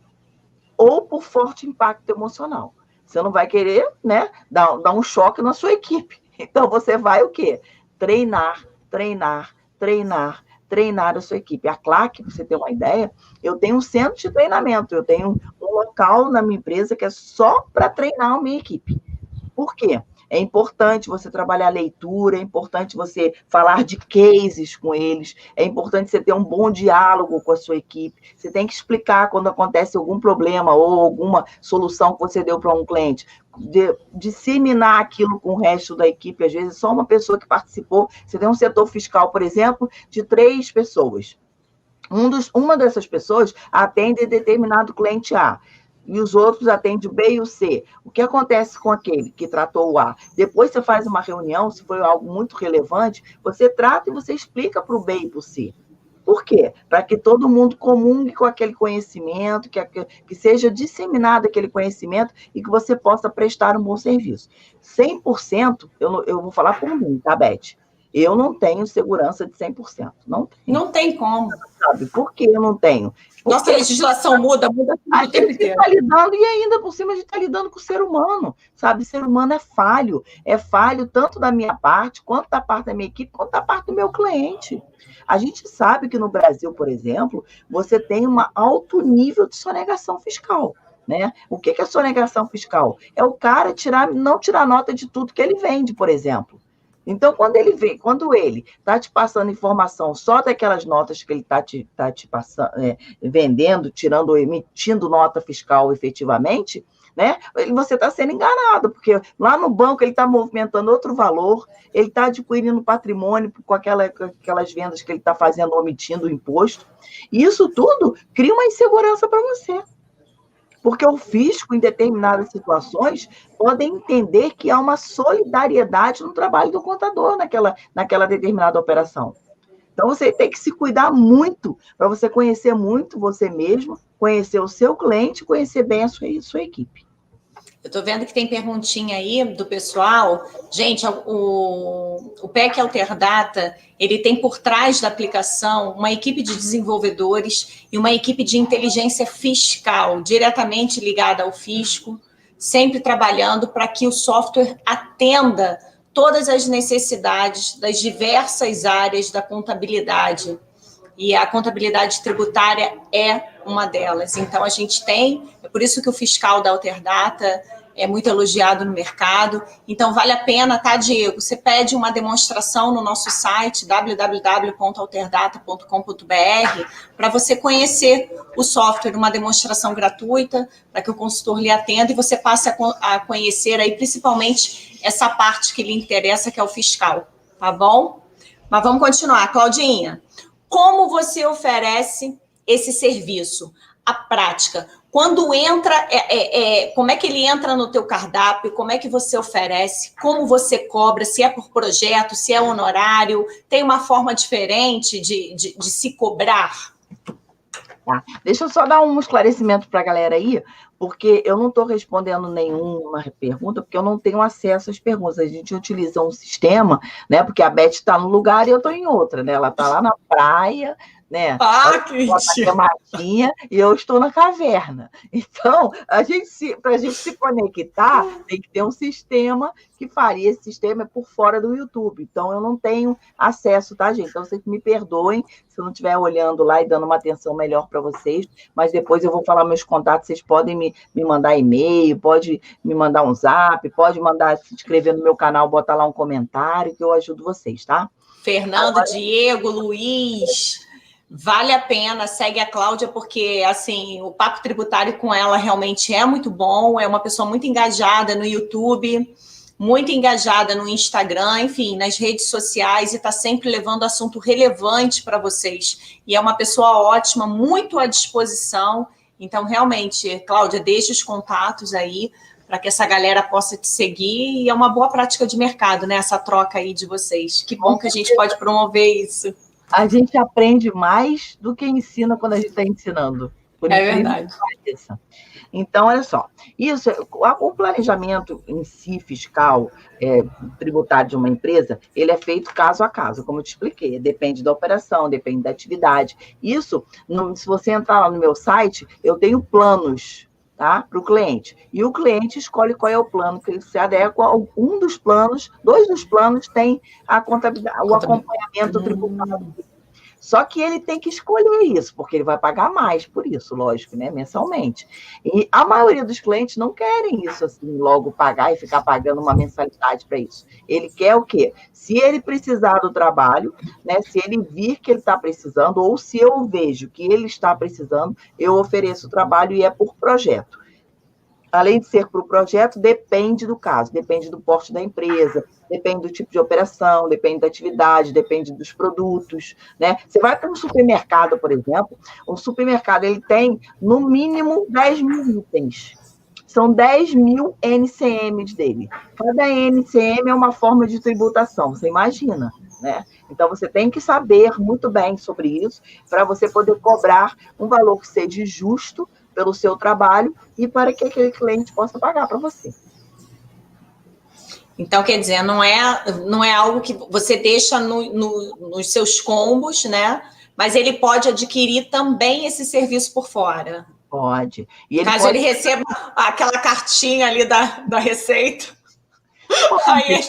ou por forte impacto emocional. Você não vai querer, né, dar um choque na sua equipe. Então, você vai o quê? Treinar a sua equipe. A CLAC, para você ter uma ideia, eu tenho um centro de treinamento, eu tenho um local na minha empresa que é só para treinar a minha equipe. Por quê? É importante você trabalhar a leitura, é importante você falar de cases com eles, é importante você ter um bom diálogo com a sua equipe. Você tem que explicar quando acontece algum problema ou alguma solução que você deu para um cliente. Disseminar aquilo com o resto da equipe. Às vezes, só uma pessoa que participou. Você tem um setor fiscal, por exemplo, de 3 pessoas. Uma dessas pessoas atende determinado cliente A. E os outros atendem o B e o C. O que acontece com aquele que tratou o A? Depois você faz uma reunião, se foi algo muito relevante, você trata e você explica para o B e para o C. Por quê? Para que todo mundo comungue com aquele conhecimento, que seja disseminado aquele conhecimento e que você possa prestar um bom serviço. 100%, eu vou falar por mim, tá, Beth? Eu não tenho segurança de 100%. Não tenho. Não tem como. Sabe? Por que eu não tenho? Porque nossa legislação muda a gente está lidando, e ainda por cima a gente está lidando com o ser humano, sabe? O ser humano é falho tanto da minha parte, quanto da parte da minha equipe, quanto da parte do meu cliente. A gente sabe que no Brasil, por exemplo, você tem um alto nível de sonegação fiscal, né? O que é sonegação fiscal? É o cara não tirar nota de tudo que ele vende, por exemplo. Então, quando ele está te passando informação só daquelas notas que ele está te passando, vendendo, emitindo nota fiscal efetivamente, né? Você está sendo enganado, porque lá no banco ele está movimentando outro valor, ele está adquirindo patrimônio com aquelas vendas que ele está fazendo, omitindo o imposto. E isso tudo cria uma insegurança para você. Porque o fisco, em determinadas situações, pode entender que há uma solidariedade no trabalho do contador naquela determinada operação. Então, você tem que se cuidar muito para você conhecer muito você mesmo, conhecer o seu cliente, conhecer bem a sua equipe. Eu estou vendo que tem perguntinha aí do pessoal. Gente, o PEC Alterdata, ele tem por trás da aplicação uma equipe de desenvolvedores e uma equipe de inteligência fiscal, diretamente ligada ao fisco, sempre trabalhando para que o software atenda todas as necessidades das diversas áreas da contabilidade. E a contabilidade tributária é uma delas. Então, a gente tem, é por isso que o fiscal da Alterdata é muito elogiado no mercado. Então, vale a pena, tá, Diego? Você pede uma demonstração no nosso site, www.alterdata.com.br, para você conhecer o software, uma demonstração gratuita, para que o consultor lhe atenda e você passe a conhecer aí, principalmente, essa parte que lhe interessa, que é o fiscal, tá bom? Mas vamos continuar. Claudinha, como você oferece esse serviço? A prática. Quando entra, como é que ele entra no teu cardápio? Como é que você oferece? Como você cobra? Se é por projeto, se é honorário? Tem uma forma diferente de se cobrar? Tá. Deixa eu só dar um esclarecimento para a galera aí, porque eu não estou respondendo nenhuma pergunta, porque eu não tenho acesso às perguntas. A gente utiliza um sistema, né? Porque a Beth está num lugar e eu estou em outra, né? Ela está lá na praia, né? Que matinha, e eu estou na caverna. Então, para a gente se conectar, tem que ter um sistema que faria. Esse sistema é por fora do YouTube. Então, eu não tenho acesso, tá, gente? Então, vocês me perdoem se eu não estiver olhando lá e dando uma atenção melhor para vocês, mas depois eu vou falar meus contatos, vocês podem me mandar e-mail, pode me mandar um zap, pode mandar, se inscrever no meu canal, botar lá um comentário, que eu ajudo vocês, tá? Fernando, agora... Diego, Luiz, vale a pena, segue a Cláudia, porque, assim, o papo tributário com ela realmente é muito bom, é uma pessoa muito engajada no YouTube, muito engajada no Instagram, enfim, nas redes sociais, e está sempre levando assunto relevante para vocês. E é uma pessoa ótima, muito à disposição. Então, realmente, Cláudia, deixe os contatos aí para que essa galera possa te seguir, e é uma boa prática de mercado, né? Essa troca aí de vocês. Que bom que a gente pode promover isso. A gente aprende mais do que ensina quando a gente está ensinando. É verdade. Então, olha só, isso, o planejamento em si, fiscal, tributário de uma empresa, ele é feito caso a caso, como eu te expliquei, depende da operação, depende da atividade. Isso, se você entrar lá no meu site, eu tenho planos, tá, para o cliente, e o cliente escolhe qual é o plano que ele se adequa. Um dos planos, 2 dos planos tem a contabilidade, o acompanhamento tributário. Só que ele tem que escolher isso, porque ele vai pagar mais por isso, lógico, né, mensalmente. E a maioria dos clientes não querem isso, assim, logo pagar e ficar pagando uma mensalidade para isso. Ele quer o quê? Se ele precisar do trabalho, né, se ele vir que ele está precisando, ou se eu vejo que ele está precisando, eu ofereço o trabalho e é por projeto. Além de ser para o projeto, depende do caso, depende do porte da empresa, depende do tipo de operação, depende da atividade, depende dos produtos, né? Você vai para um supermercado, por exemplo, o supermercado ele tem, no mínimo, 10 mil itens. São 10 mil NCMs dele. Cada NCM é uma forma de tributação, você imagina, né? Então, você tem que saber muito bem sobre isso para você poder cobrar um valor que seja justo pelo seu trabalho e para que aquele cliente possa pagar para você. Então, quer dizer, não é algo que você deixa nos seus combos, né? Mas ele pode adquirir também esse serviço por fora. Pode. E caso ele receba aquela cartinha ali da Receita, aí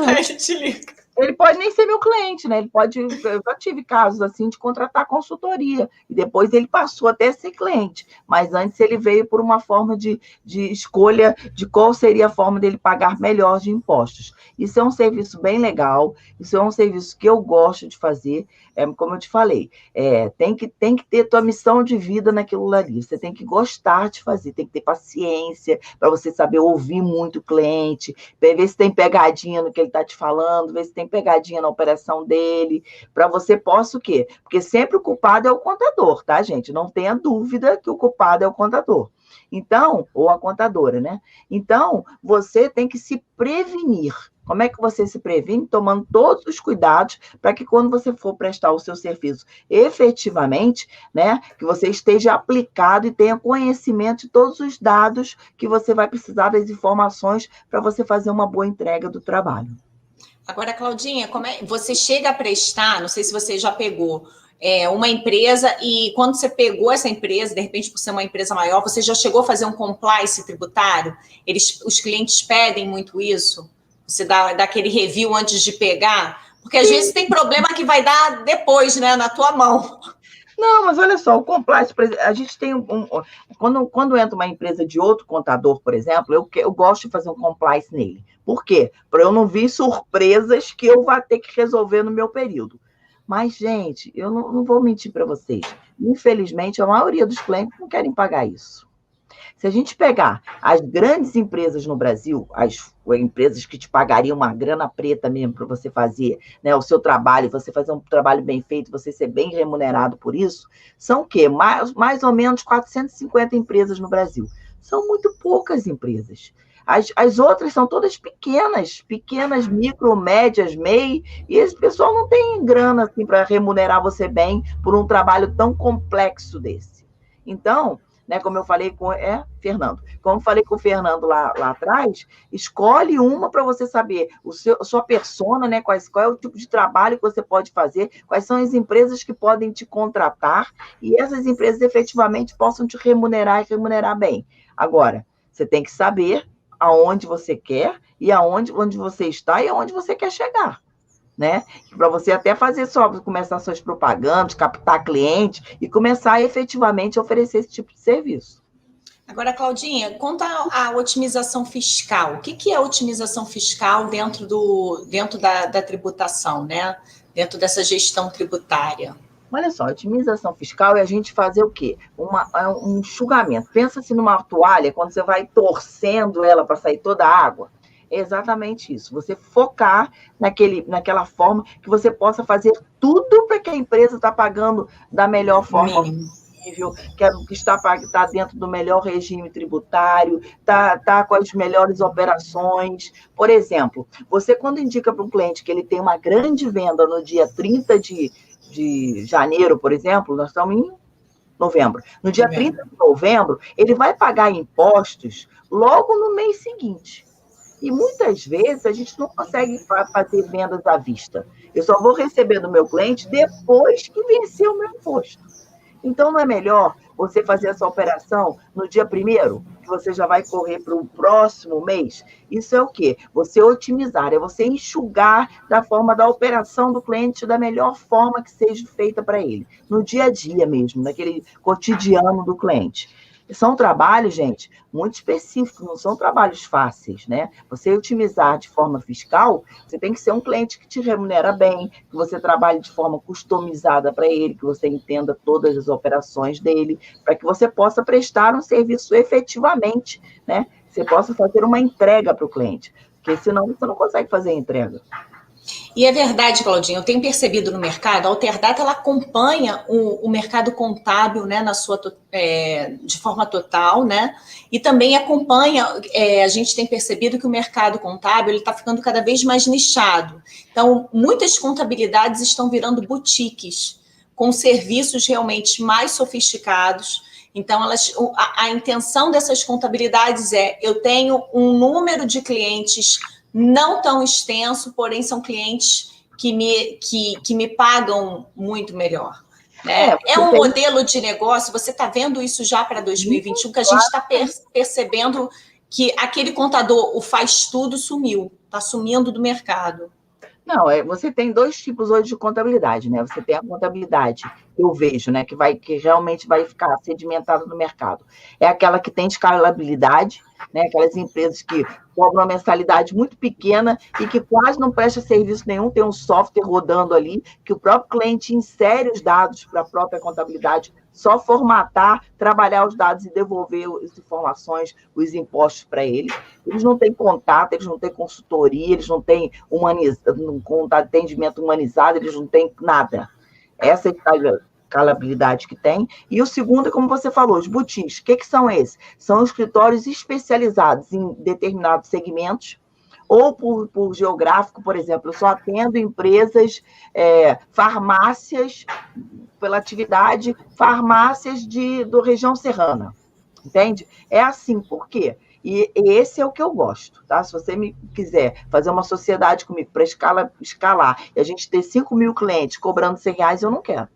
a gente liga. Ele pode nem ser meu cliente, né? Ele pode. Eu já tive casos assim de contratar consultoria, e depois ele passou até a ser cliente. Mas antes ele veio por uma forma de escolha de qual seria a forma dele pagar melhor de impostos. Isso é um serviço bem legal, isso é um serviço que eu gosto de fazer. Como eu te falei, tem que ter tua missão de vida naquilo ali. Você tem que gostar de fazer, tem que ter paciência para você saber ouvir muito o cliente, ver se tem pegadinha no que ele está te falando, ver se tem pegadinha na operação dele, para você possa o quê? Porque sempre o culpado é o contador, tá, gente? Não tenha dúvida que o culpado é o contador. Então, ou a contadora, né? Então, você tem que se prevenir. Como é que você se previne? Tomando todos os cuidados para que quando você for prestar o seu serviço efetivamente, né, que você esteja aplicado e tenha conhecimento de todos os dados que você vai precisar, das informações para você fazer uma boa entrega do trabalho. Agora, Claudinha, você chega a prestar, não sei se você já pegou, uma empresa e quando você pegou essa empresa, de repente por ser uma empresa maior, você já chegou a fazer um compliance tributário? Os clientes pedem muito isso? Você dá aquele review antes de pegar? Porque às vezes tem problema que vai dar depois, né, na tua mão. Não, mas olha só, o compliance, a gente tem quando entra uma empresa de outro contador, por exemplo, eu gosto de fazer um compliance nele. Por quê? Para eu não vir surpresas que eu vou ter que resolver no meu período. Mas, gente, eu não vou mentir para vocês. Infelizmente, a maioria dos clientes não querem pagar isso. Se a gente pegar as grandes empresas no Brasil, as empresas que te pagariam uma grana preta mesmo para você fazer, né, o seu trabalho, você fazer um trabalho bem feito, você ser bem remunerado por isso, são o quê? Mais ou menos 450 empresas no Brasil. São muito poucas empresas. As outras são todas pequenas, micro, médias, MEI, e esse pessoal não tem grana assim, para remunerar você bem por um trabalho tão complexo desse. Então, né, como eu falei com Fernando, como eu falei com o Fernando lá atrás, escolhe uma para você saber a sua persona, né, qual é o tipo de trabalho que você pode fazer, quais são as empresas que podem te contratar, e essas empresas efetivamente possam te remunerar e remunerar bem. Agora, você tem que saber aonde você quer e onde você está e aonde você quer chegar, né? Para você até começar suas propagandas, captar cliente e começar efetivamente a oferecer esse tipo de serviço. Agora, Claudinha, quanto à otimização fiscal, o que é otimização fiscal dentro da tributação, né? Dentro dessa gestão tributária? Olha só, otimização fiscal é a gente fazer o quê? Um enxugamento. Pensa-se numa toalha, quando você vai torcendo ela para sair toda a água. É exatamente isso. Você focar naquela forma que você possa fazer tudo para que a empresa está pagando da melhor forma possível, que está dentro do melhor regime tributário, está com as melhores operações. Por exemplo, você quando indica para um cliente que ele tem uma grande venda no dia 30 de janeiro, por exemplo, nós estamos em novembro. No dia 30 de novembro, ele vai pagar impostos logo no mês seguinte. E muitas vezes a gente não consegue fazer vendas à vista. Eu só vou receber do meu cliente depois que vencer o meu imposto. Então, não é melhor você fazer essa operação no dia 1º, que você já vai correr para o próximo mês? Isso é o quê? Você otimizar, é você enxugar da forma da operação do cliente da melhor forma que seja feita para ele, no dia a dia mesmo, naquele cotidiano do cliente. São trabalhos, gente, muito específicos, não são trabalhos fáceis, né? Você otimizar de forma fiscal, você tem que ser um cliente que te remunera bem, que você trabalhe de forma customizada para ele, que você entenda todas as operações dele, para que você possa prestar um serviço efetivamente, né? Você possa fazer uma entrega para o cliente, porque senão você não consegue fazer a entrega. E é verdade, Claudinha, eu tenho percebido no mercado, a Alterdata ela acompanha o mercado contábil, né, de forma total, né? E também acompanha, a gente tem percebido que o mercado contábil está ficando cada vez mais nichado. Então, muitas contabilidades estão virando boutiques, com serviços realmente mais sofisticados. Então, a intenção dessas contabilidades eu tenho um número de clientes não tão extenso, porém são clientes que me pagam muito melhor. Né? É um modelo de negócio, você está vendo isso já para 2021, que a gente está percebendo que aquele contador, o faz tudo, sumiu, está sumindo do mercado. Não, você tem dois tipos hoje de contabilidade, né? Você tem a contabilidade, que eu vejo, né? Que realmente vai ficar sedimentada no mercado. É aquela que tem escalabilidade, né? Aquelas empresas que cobram uma mensalidade muito pequena e que quase não presta serviço nenhum, tem um software rodando ali, que o próprio cliente insere os dados para a própria contabilidade, só formatar, trabalhar os dados e devolver as informações, os impostos para ele. Eles não têm contato, eles não têm consultoria, eles não têm atendimento humanizado, eles não têm nada. Essa é a escalabilidade que tem. E o segundo, como você falou, os boutiques. O que são esses? São escritórios especializados em determinados segmentos, ou por geográfico, por exemplo, eu só atendo empresas, farmácias, pela atividade, farmácias do região serrana, entende? É assim, por quê? E esse é o que eu gosto, tá? Se você me quiser fazer uma sociedade comigo para escalar, e a gente ter 5.000 clientes cobrando R$100, eu não quero.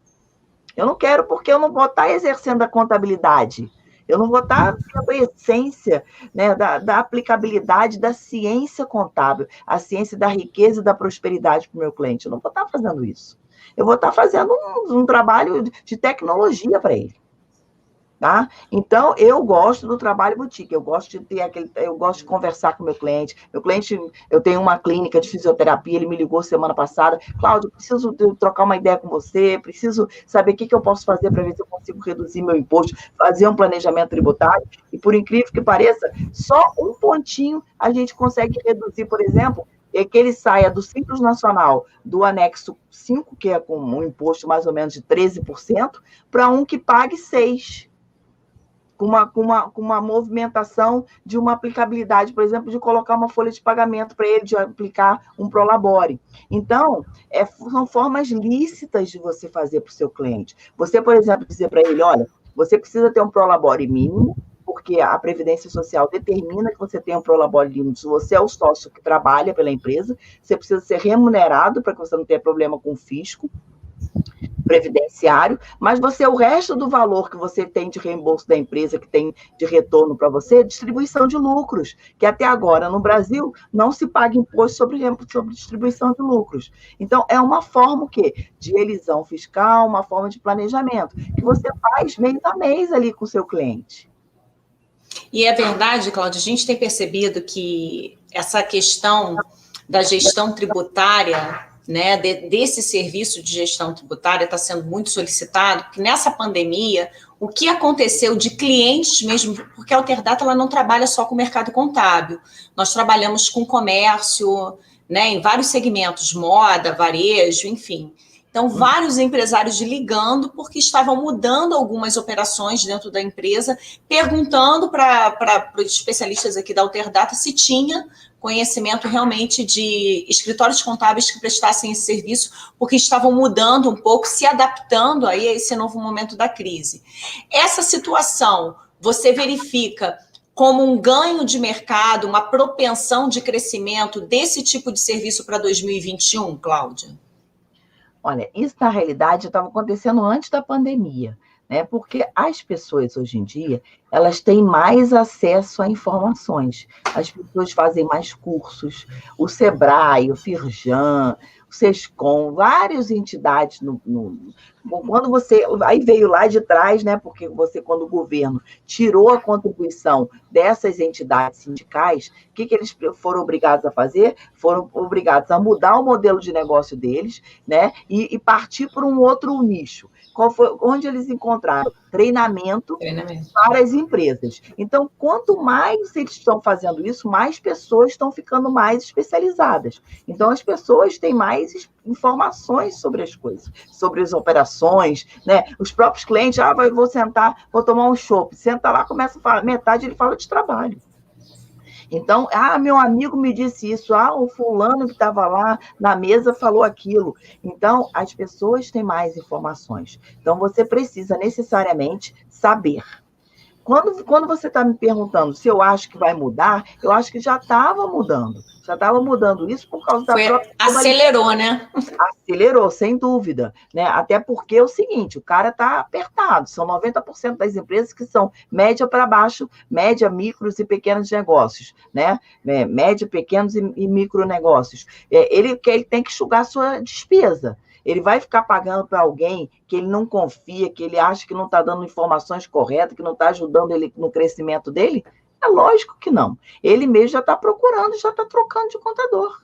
Eu não quero porque eu não vou estar exercendo a contabilidade. Eu não vou estar tendo a essência, né, da aplicabilidade da ciência contábil, a ciência da riqueza e da prosperidade para o meu cliente. Eu não vou estar fazendo isso. Eu vou estar fazendo um trabalho de tecnologia para ele. Tá? Então, eu gosto do trabalho boutique, eu gosto de ter eu gosto de conversar com o meu cliente. Meu cliente, eu tenho uma clínica de fisioterapia, ele me ligou semana passada, Cláudio, preciso trocar uma ideia com você, preciso saber o que eu posso fazer para ver se eu consigo reduzir meu imposto, fazer um planejamento tributário, e por incrível que pareça, só um pontinho a gente consegue reduzir, por exemplo, é que ele saia do Simples Nacional, do anexo 5, que é com um imposto mais ou menos de 13%, para um que pague 6%. Com uma movimentação de uma aplicabilidade, por exemplo, de colocar uma folha de pagamento para ele, de aplicar um prolabore. Então, são formas lícitas de você fazer para o seu cliente. Você, por exemplo, dizer para ele, olha, você precisa ter um prolabore mínimo, porque a Previdência Social determina que você tenha um prolabore mínimo. Se você é o sócio que trabalha pela empresa, você precisa ser remunerado para que você não tenha problema com o fisco previdenciário, mas o resto do valor que você tem de reembolso da empresa, que tem de retorno para você, é distribuição de lucros, que até agora, no Brasil, não se paga imposto sobre distribuição de lucros. Então, é uma forma, o quê? De elisão fiscal, uma forma de planejamento, que você faz mês a mês ali com o seu cliente. E é verdade, Cláudia, a gente tem percebido que essa questão da gestão tributária, né, desse serviço de gestão tributária está sendo muito solicitado, porque nessa pandemia, o que aconteceu de clientes mesmo, porque a Alterdata ela não trabalha só com o mercado contábil, nós trabalhamos com comércio, né, em vários segmentos, moda, varejo, enfim. Então, vários empresários ligando porque estavam mudando algumas operações dentro da empresa, perguntando para os especialistas aqui da Alterdata se tinha conhecimento realmente de escritórios contábeis que prestassem esse serviço, porque estavam mudando um pouco, se adaptando aí a esse novo momento da crise. Essa situação, você verifica como um ganho de mercado, uma propensão de crescimento desse tipo de serviço para 2021, Cláudia? Olha, isso na realidade estava acontecendo antes da pandemia, né? Porque as pessoas hoje em dia, elas têm mais acesso a informações. As pessoas fazem mais cursos, o Sebrae, o Firjan, o Sescom, várias entidades quando você aí veio lá de trás, né? Porque quando o governo tirou a contribuição dessas entidades sindicais, o que eles foram obrigados a fazer? Foram obrigados a mudar o modelo de negócio deles, né? E partir para um outro nicho. Onde eles encontraram treinamento para as empresas. Então, quanto mais eles estão fazendo isso, mais pessoas estão ficando mais especializadas. Então, as pessoas têm mais informações sobre as coisas, sobre as operações, né? Os próprios clientes, vou sentar, vou tomar um chopp. Senta lá, começa a falar, metade ele fala de trabalho. Então, meu amigo me disse isso, o fulano que estava lá na mesa falou aquilo. Então, as pessoas têm mais informações. Então, você precisa necessariamente saber. Quando você está me perguntando se eu acho que vai mudar, eu acho que já estava mudando. Já estava mudando isso por causa da própria... Acelerou, né? Acelerou, sem dúvida. Né? Até porque é o seguinte, o cara está apertado. São 90% das empresas que são média para baixo, média, micros e pequenos negócios. Né? Média, pequenos e micro negócios. Ele tem que enxugar a sua despesa. Ele vai ficar pagando para alguém que ele não confia, que ele acha que não está dando informações corretas, que não está ajudando ele no crescimento dele? É lógico que não. Ele mesmo já está procurando, já está trocando de contador.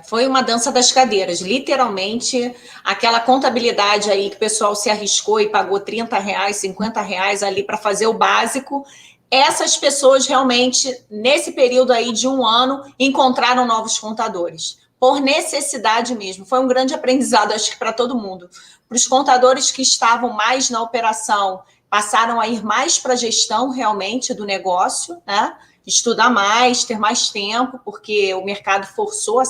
Foi uma dança das cadeiras, literalmente, aquela contabilidade aí que o pessoal se arriscou e pagou R$30, R$50 ali para fazer o básico. Essas pessoas realmente, nesse período aí de 1 ano, encontraram novos contadores. Por necessidade mesmo. Foi um grande aprendizado, acho que para todo mundo. Para os contadores que estavam mais na operação, passaram a ir mais para a gestão realmente do negócio, né? estudar mais, ter mais tempo, porque o mercado forçou,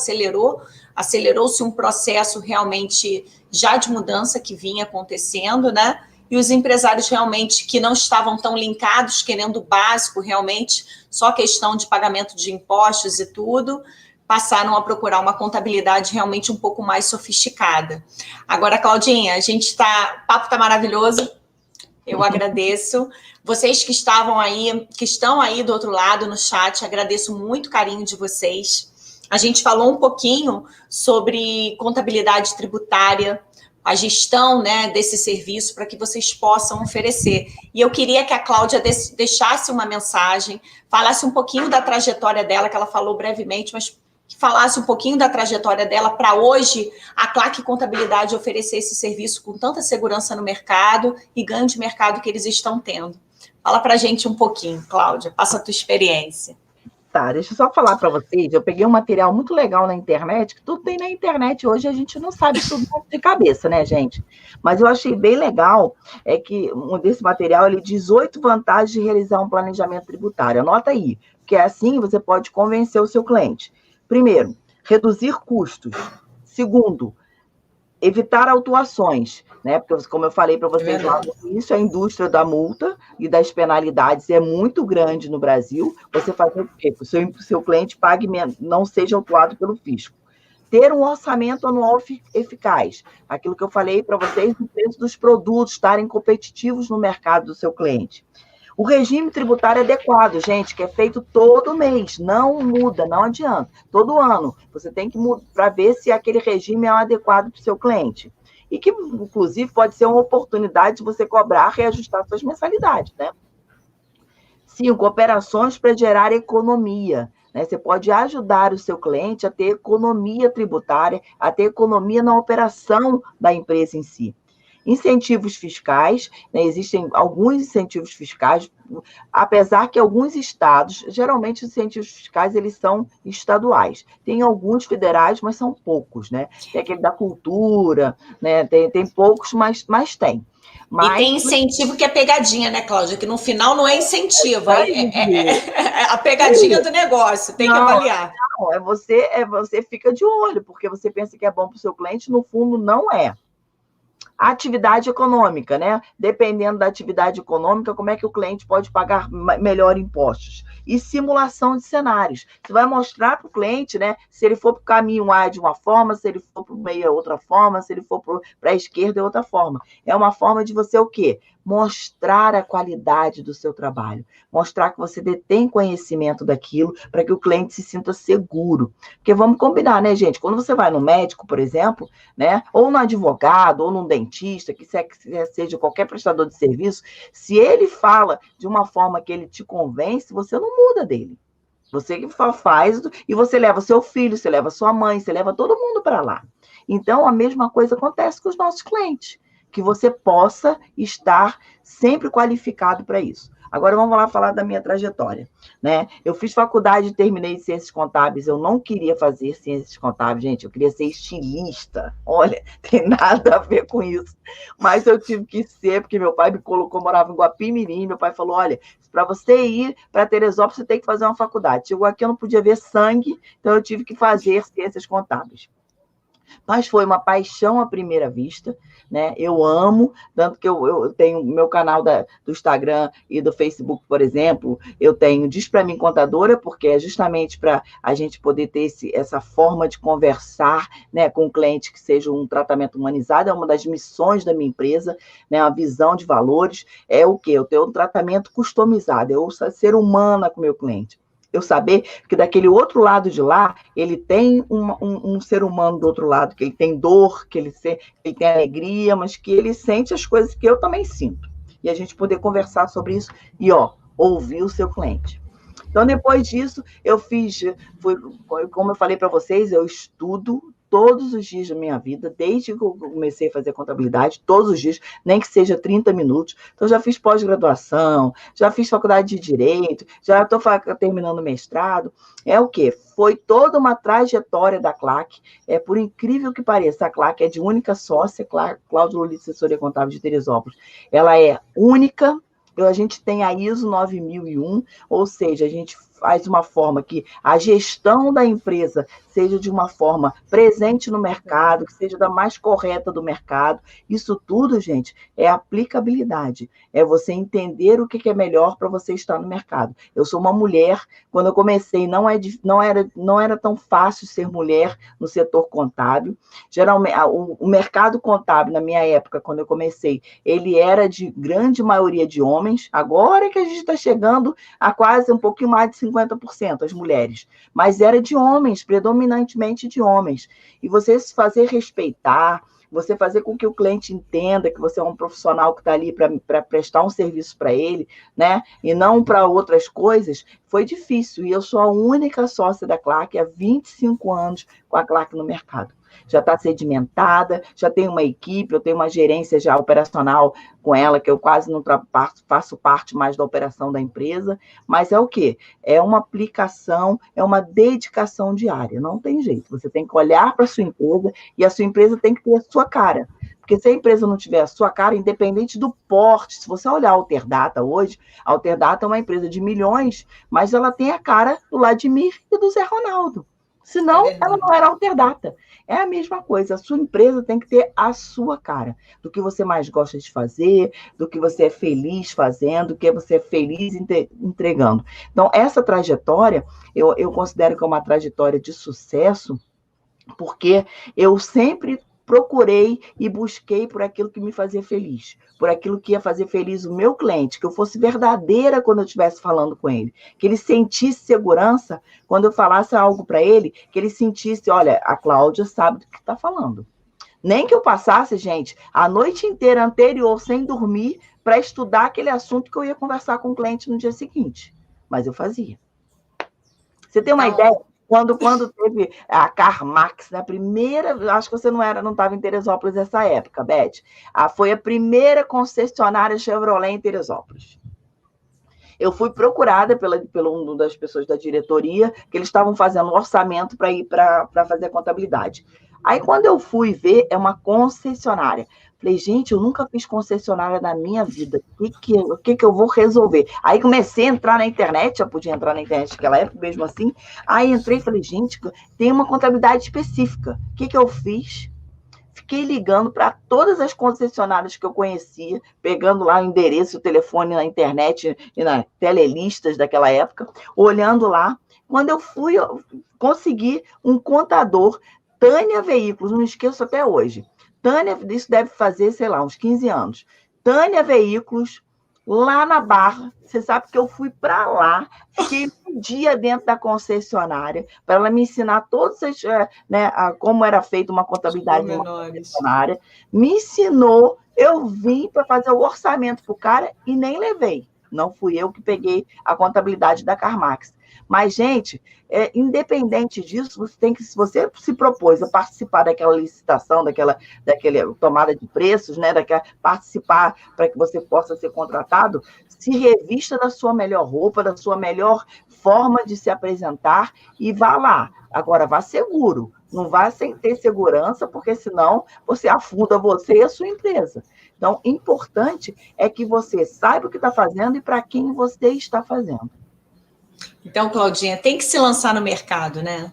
acelerou-se um processo realmente já de mudança que vinha acontecendo, né? E os empresários realmente que não estavam tão linkados, querendo o básico realmente, só questão de pagamento de impostos e tudo, passaram a procurar uma contabilidade realmente um pouco mais sofisticada. Agora, Claudinha, o papo está maravilhoso, eu agradeço. Vocês que estão aí do outro lado no chat, agradeço muito o carinho de vocês. A gente falou um pouquinho sobre contabilidade tributária, a gestão, né, desse serviço para que vocês possam oferecer. E eu queria que a Cláudia deixasse uma mensagem, falasse um pouquinho da trajetória dela, que ela falou brevemente, mas que falasse um pouquinho da trajetória dela para hoje a Claque Contabilidade oferecer esse serviço com tanta segurança no mercado e ganho de mercado que eles estão tendo. Fala para a gente um pouquinho, Cláudia, passa a tua experiência. Tá, deixa eu só falar para vocês, eu peguei um material muito legal na internet, que tudo tem na internet hoje, a gente não sabe tudo de cabeça, né, gente? Mas eu achei bem legal, que desse material, ele diz 8 vantagens de realizar um planejamento tributário. Anota aí, porque assim você pode convencer o seu cliente. Primeiro, reduzir custos. Segundo, evitar autuações, né? Porque, como eu falei para vocês lá no início, a indústria da multa e das penalidades é muito grande no Brasil. Você fazer o quê? Que o seu cliente pague menos, não seja autuado pelo fisco. Ter um orçamento anual eficaz. Aquilo que eu falei para vocês, o preço dos produtos estarem competitivos no mercado do seu cliente. O regime tributário adequado, gente, que é feito todo mês, não muda, não adianta. Todo ano, você tem que mudar para ver se aquele regime é adequado para o seu cliente. E que, inclusive, pode ser uma oportunidade de você cobrar, reajustar suas mensalidades, né? 5, operações para gerar economia. Né? Você pode ajudar o seu cliente a ter economia tributária, a ter economia na operação da empresa em si. Incentivos fiscais, né? Existem alguns incentivos fiscais, apesar que alguns estados, geralmente os incentivos fiscais, eles são estaduais. Tem alguns federais, mas são poucos, né? Tem aquele da cultura, né? Tem poucos, mas tem. Mas... E tem incentivo que é pegadinha, né, Cláudia? Que no final não é incentivo, é a pegadinha do negócio, tem que avaliar. Não, você fica de olho, porque você pensa que é bom para o seu cliente, no fundo não é. A atividade econômica, né? Dependendo da atividade econômica, como é que o cliente pode pagar melhor impostos? E simulação de cenários. Você vai mostrar para o cliente, né? Se ele for para o caminho A de uma forma, se ele for para o meio é outra forma, se ele for para a esquerda é outra forma. É uma forma de você o quê? Mostrar a qualidade do seu trabalho, mostrar que você detém conhecimento daquilo para que o cliente se sinta seguro. Porque vamos combinar, né, gente? Quando você vai no médico, por exemplo, né, ou no advogado, ou num dentista, que seja qualquer prestador de serviço, se ele fala de uma forma que ele te convence, você não muda dele. Você que faz e você leva seu filho, você leva sua mãe, você leva todo mundo para lá. Então, a mesma coisa acontece com os nossos clientes. Que você possa estar sempre qualificado para isso. Agora vamos lá falar da minha trajetória, né? Eu fiz faculdade e terminei de Ciências Contábeis, eu não queria fazer Ciências Contábeis, gente, eu queria ser estilista. Olha, tem nada a ver com isso. Mas eu tive que ser, porque meu pai me colocou, morava em Guapimirim, meu pai falou, olha, para você ir para Teresópolis, você tem que fazer uma faculdade. Chegou aqui, eu não podia ver sangue, então eu tive que fazer Ciências Contábeis. Mas foi uma paixão à primeira vista, né? Eu amo, tanto que eu tenho meu canal do Instagram e do Facebook, por exemplo, eu tenho Diz Pra Mim Contadora, porque é justamente para a gente poder ter essa forma de conversar, né, com o cliente que seja um tratamento humanizado, é uma das missões da minha empresa, né, uma visão de valores, é o quê? Eu ter um tratamento customizado, eu ser humana com o meu cliente. Eu saber que daquele outro lado de lá, ele tem um ser humano do outro lado, que ele tem dor, que ele tem alegria, mas que ele sente as coisas que eu também sinto. E a gente poder conversar sobre isso e, ouvir o seu cliente. Então, depois disso, como eu falei para vocês, eu estudo todos os dias da minha vida, desde que eu comecei a fazer contabilidade, todos os dias, nem que seja 30 minutos. Então, já fiz pós-graduação, já fiz faculdade de Direito, já estou terminando o mestrado. É o quê? Foi toda uma trajetória da Claque. Por incrível que pareça, a Claque é de única sócia, Cláudia Lolita Assessoria Contábil de Teresópolis. Ela é única. A gente tem a ISO 9001, ou seja, a gente faz uma forma que a gestão da empresa seja de uma forma presente no mercado, que seja da mais correta do mercado. Isso tudo, gente, é aplicabilidade. É você entender o que é melhor para você estar no mercado. Eu sou uma mulher, quando eu comecei, não era tão fácil ser mulher no setor contábil. Geralmente, o mercado contábil, na minha época, quando eu comecei, ele era de grande maioria de homens. Agora é que a gente está chegando a quase um pouquinho mais de 50% as mulheres. Mas era de homens, predominantemente de homens. E você se fazer respeitar, você fazer com que o cliente entenda que você é um profissional que está ali para prestar um serviço para ele, né? E não para outras coisas, foi difícil. E eu sou a única sócia da Clark há 25 anos com a Clark no mercado. Já está sedimentada, já tem uma equipe, eu tenho uma gerência já operacional com ela, que eu quase não faço parte mais da operação da empresa, mas é o quê? É uma aplicação, é uma dedicação diária, não tem jeito. Você tem que olhar para a sua empresa e a sua empresa tem que ter a sua cara. Porque se a empresa não tiver a sua cara, independente do porte, se você olhar a Alterdata hoje, a Alterdata é uma empresa de milhões, mas ela tem a cara do Vladimir e do Zé Ronaldo. Senão, ela não era Alterdata. É a mesma coisa, a sua empresa tem que ter a sua cara, do que você mais gosta de fazer, do que você é feliz fazendo, do que você é feliz entregando. Então, essa trajetória, eu considero que é uma trajetória de sucesso, porque eu sempre procurei e busquei por aquilo que me fazia feliz, por aquilo que ia fazer feliz o meu cliente, que eu fosse verdadeira quando eu estivesse falando com ele, que ele sentisse segurança quando eu falasse algo para ele, que ele sentisse, olha, a Cláudia sabe do que está falando. Nem que eu passasse, gente, a noite inteira anterior sem dormir para estudar aquele assunto que eu ia conversar com o cliente no dia seguinte, mas eu fazia. Você tem uma ideia? Quando teve a CarMax, na primeira, acho que você não estava em Teresópolis nessa época, Beth. Foi a primeira concessionária Chevrolet em Teresópolis. Eu fui procurada pela uma das pessoas da diretoria, que eles estavam fazendo um orçamento para ir para fazer a contabilidade. Aí, quando eu fui ver, é uma concessionária. Falei, gente, eu nunca fiz concessionária na minha vida. O que eu vou resolver? Aí comecei a entrar na internet, já podia entrar na internet naquela época, mesmo assim. Aí entrei e falei, gente, tem uma contabilidade específica. O que eu fiz? Fiquei ligando para todas as concessionárias que eu conhecia, pegando lá o endereço, o telefone na internet e na telelistas daquela época, olhando lá. Quando eu fui, eu consegui um contador, Tânia Veículos, não esqueço até hoje. Tânia, isso deve fazer, sei lá, uns 15 anos. Tânia Veículos, lá na Barra, você sabe que eu fui para lá, fiquei um dia dentro da concessionária, para ela me ensinar todas as, né, como era feita uma contabilidade de uma concessionária, me ensinou, eu vim para fazer o orçamento para o cara e nem levei. Não fui eu que peguei a contabilidade da CarMax. Mas, gente, independente disso, se você se propôs a participar daquela licitação, daquela tomada de preços, né, participar para que você possa ser contratado, se revista da sua melhor roupa, da sua melhor forma de se apresentar e vá lá. Agora, vá seguro, não vá sem ter segurança, porque senão você afunda você e a sua empresa. Então, importante é que você saiba o que está fazendo e para quem você está fazendo. Então, Claudinha, tem que se lançar no mercado, né?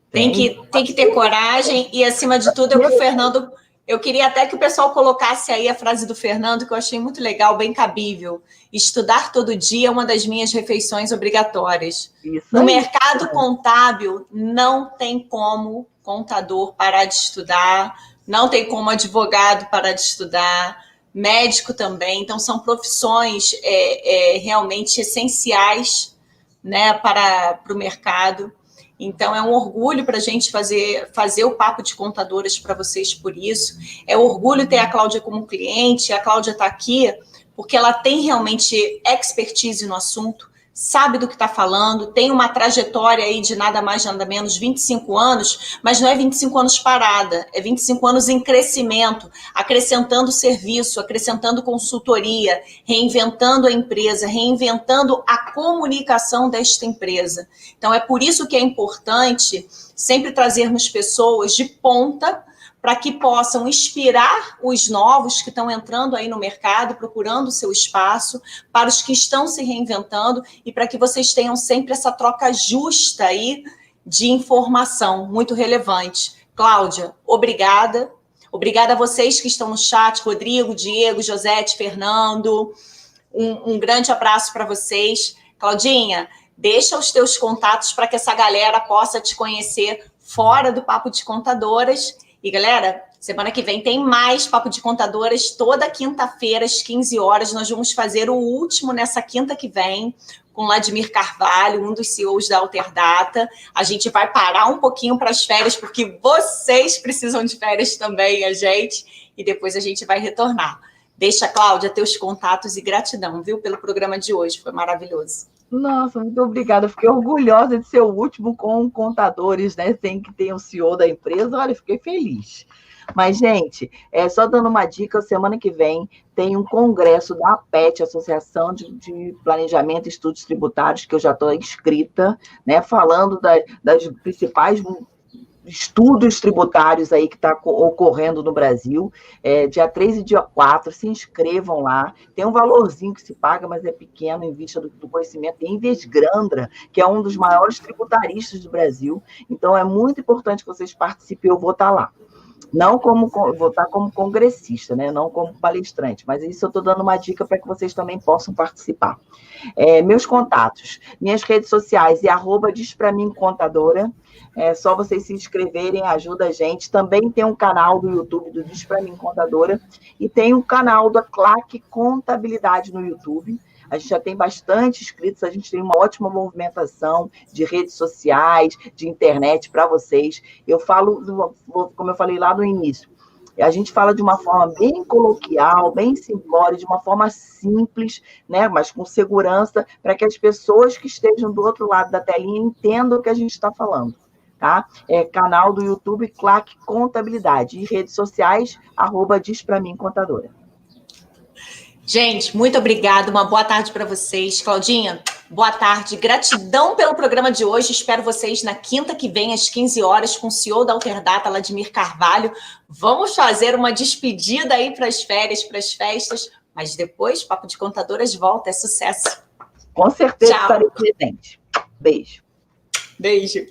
Tem que ter coragem e, acima de tudo, o Fernando... Eu queria até que o pessoal colocasse aí a frase do Fernando, que eu achei muito legal, bem cabível. Estudar todo dia é uma das minhas refeições obrigatórias. No mercado contábil, não tem como contador parar de estudar, não tem como advogado parar de estudar, médico também. Então, são profissões realmente essenciais, né, para o mercado. Então, é um orgulho para a gente fazer o Papo de Contadoras para vocês por isso. É um orgulho ter a Cláudia como cliente. A Cláudia está aqui porque ela tem realmente expertise no assunto, sabe do que está falando, tem uma trajetória aí de nada mais, nada menos, 25 anos, mas não é 25 anos parada, é 25 anos em crescimento, acrescentando serviço, acrescentando consultoria, reinventando a empresa, reinventando a comunicação desta empresa. Então, é por isso que é importante sempre trazermos pessoas de ponta para que possam inspirar os novos que estão entrando aí no mercado, procurando o seu espaço, para os que estão se reinventando e para que vocês tenham sempre essa troca justa aí de informação muito relevante. Cláudia, obrigada. Obrigada a vocês que estão no chat, Rodrigo, Diego, Josete, Fernando. Um grande abraço para vocês. Claudinha, deixa os teus contatos para que essa galera possa te conhecer fora do Papo de Contadoras. E, galera, semana que vem tem mais Papo de Contadoras. Toda quinta-feira, às 15 horas, nós vamos fazer o último nessa quinta que vem, com Vladimir Carvalho, um dos CEOs da Alterdata. A gente vai parar um pouquinho para as férias, porque vocês precisam de férias também, a gente. E depois a gente vai retornar. Deixa, Cláudia, teus contatos e gratidão, viu, pelo programa de hoje. Foi maravilhoso. Nossa, muito obrigada. Fiquei orgulhosa de ser o último com contadores, né? Sem que tenha o CEO da empresa. Olha, fiquei feliz. Mas, gente, só dando uma dica, semana que vem tem um congresso da APET, Associação de Planejamento e Estudos Tributários, que eu já estou inscrita, né? Falando das principais estudos tributários aí que está ocorrendo no Brasil, dia 3 e dia 4, se inscrevam lá, tem um valorzinho que se paga, mas é pequeno em vista do conhecimento, tem Invesgrandra, que é um dos maiores tributaristas do Brasil, então é muito importante que vocês participem, eu vou estar lá. Não vou estar como congressista, né? Não como palestrante, mas isso eu estou dando uma dica para que vocês também possam participar. Meus contatos, minhas redes sociais @diz pra mim contadora. É só vocês se inscreverem, ajuda a gente. Também tem um canal do YouTube do Diz Pra Mim Contadora e tem um canal da CLAC Contabilidade no YouTube. A gente já tem bastante inscritos, a gente tem uma ótima movimentação de redes sociais, de internet para vocês. Eu falo, como eu falei lá no início, a gente fala de uma forma bem coloquial, bem simbólica, de uma forma simples, né, mas com segurança, para que as pessoas que estejam do outro lado da telinha entendam o que a gente está falando. Tá? Canal do YouTube CLAC Contabilidade e redes sociais @Diz Pra Mim Contadora. Gente, muito obrigada, uma boa tarde para vocês. Claudinha, boa tarde, gratidão pelo programa de hoje, espero vocês na quinta que vem, às 15 horas, com o CEO da Alterdata, Vladimir Carvalho. Vamos fazer uma despedida aí para as férias, para as festas, mas depois, Papo de Contadoras volta, é sucesso. Com certeza estarei presente. Beijo. Beijo.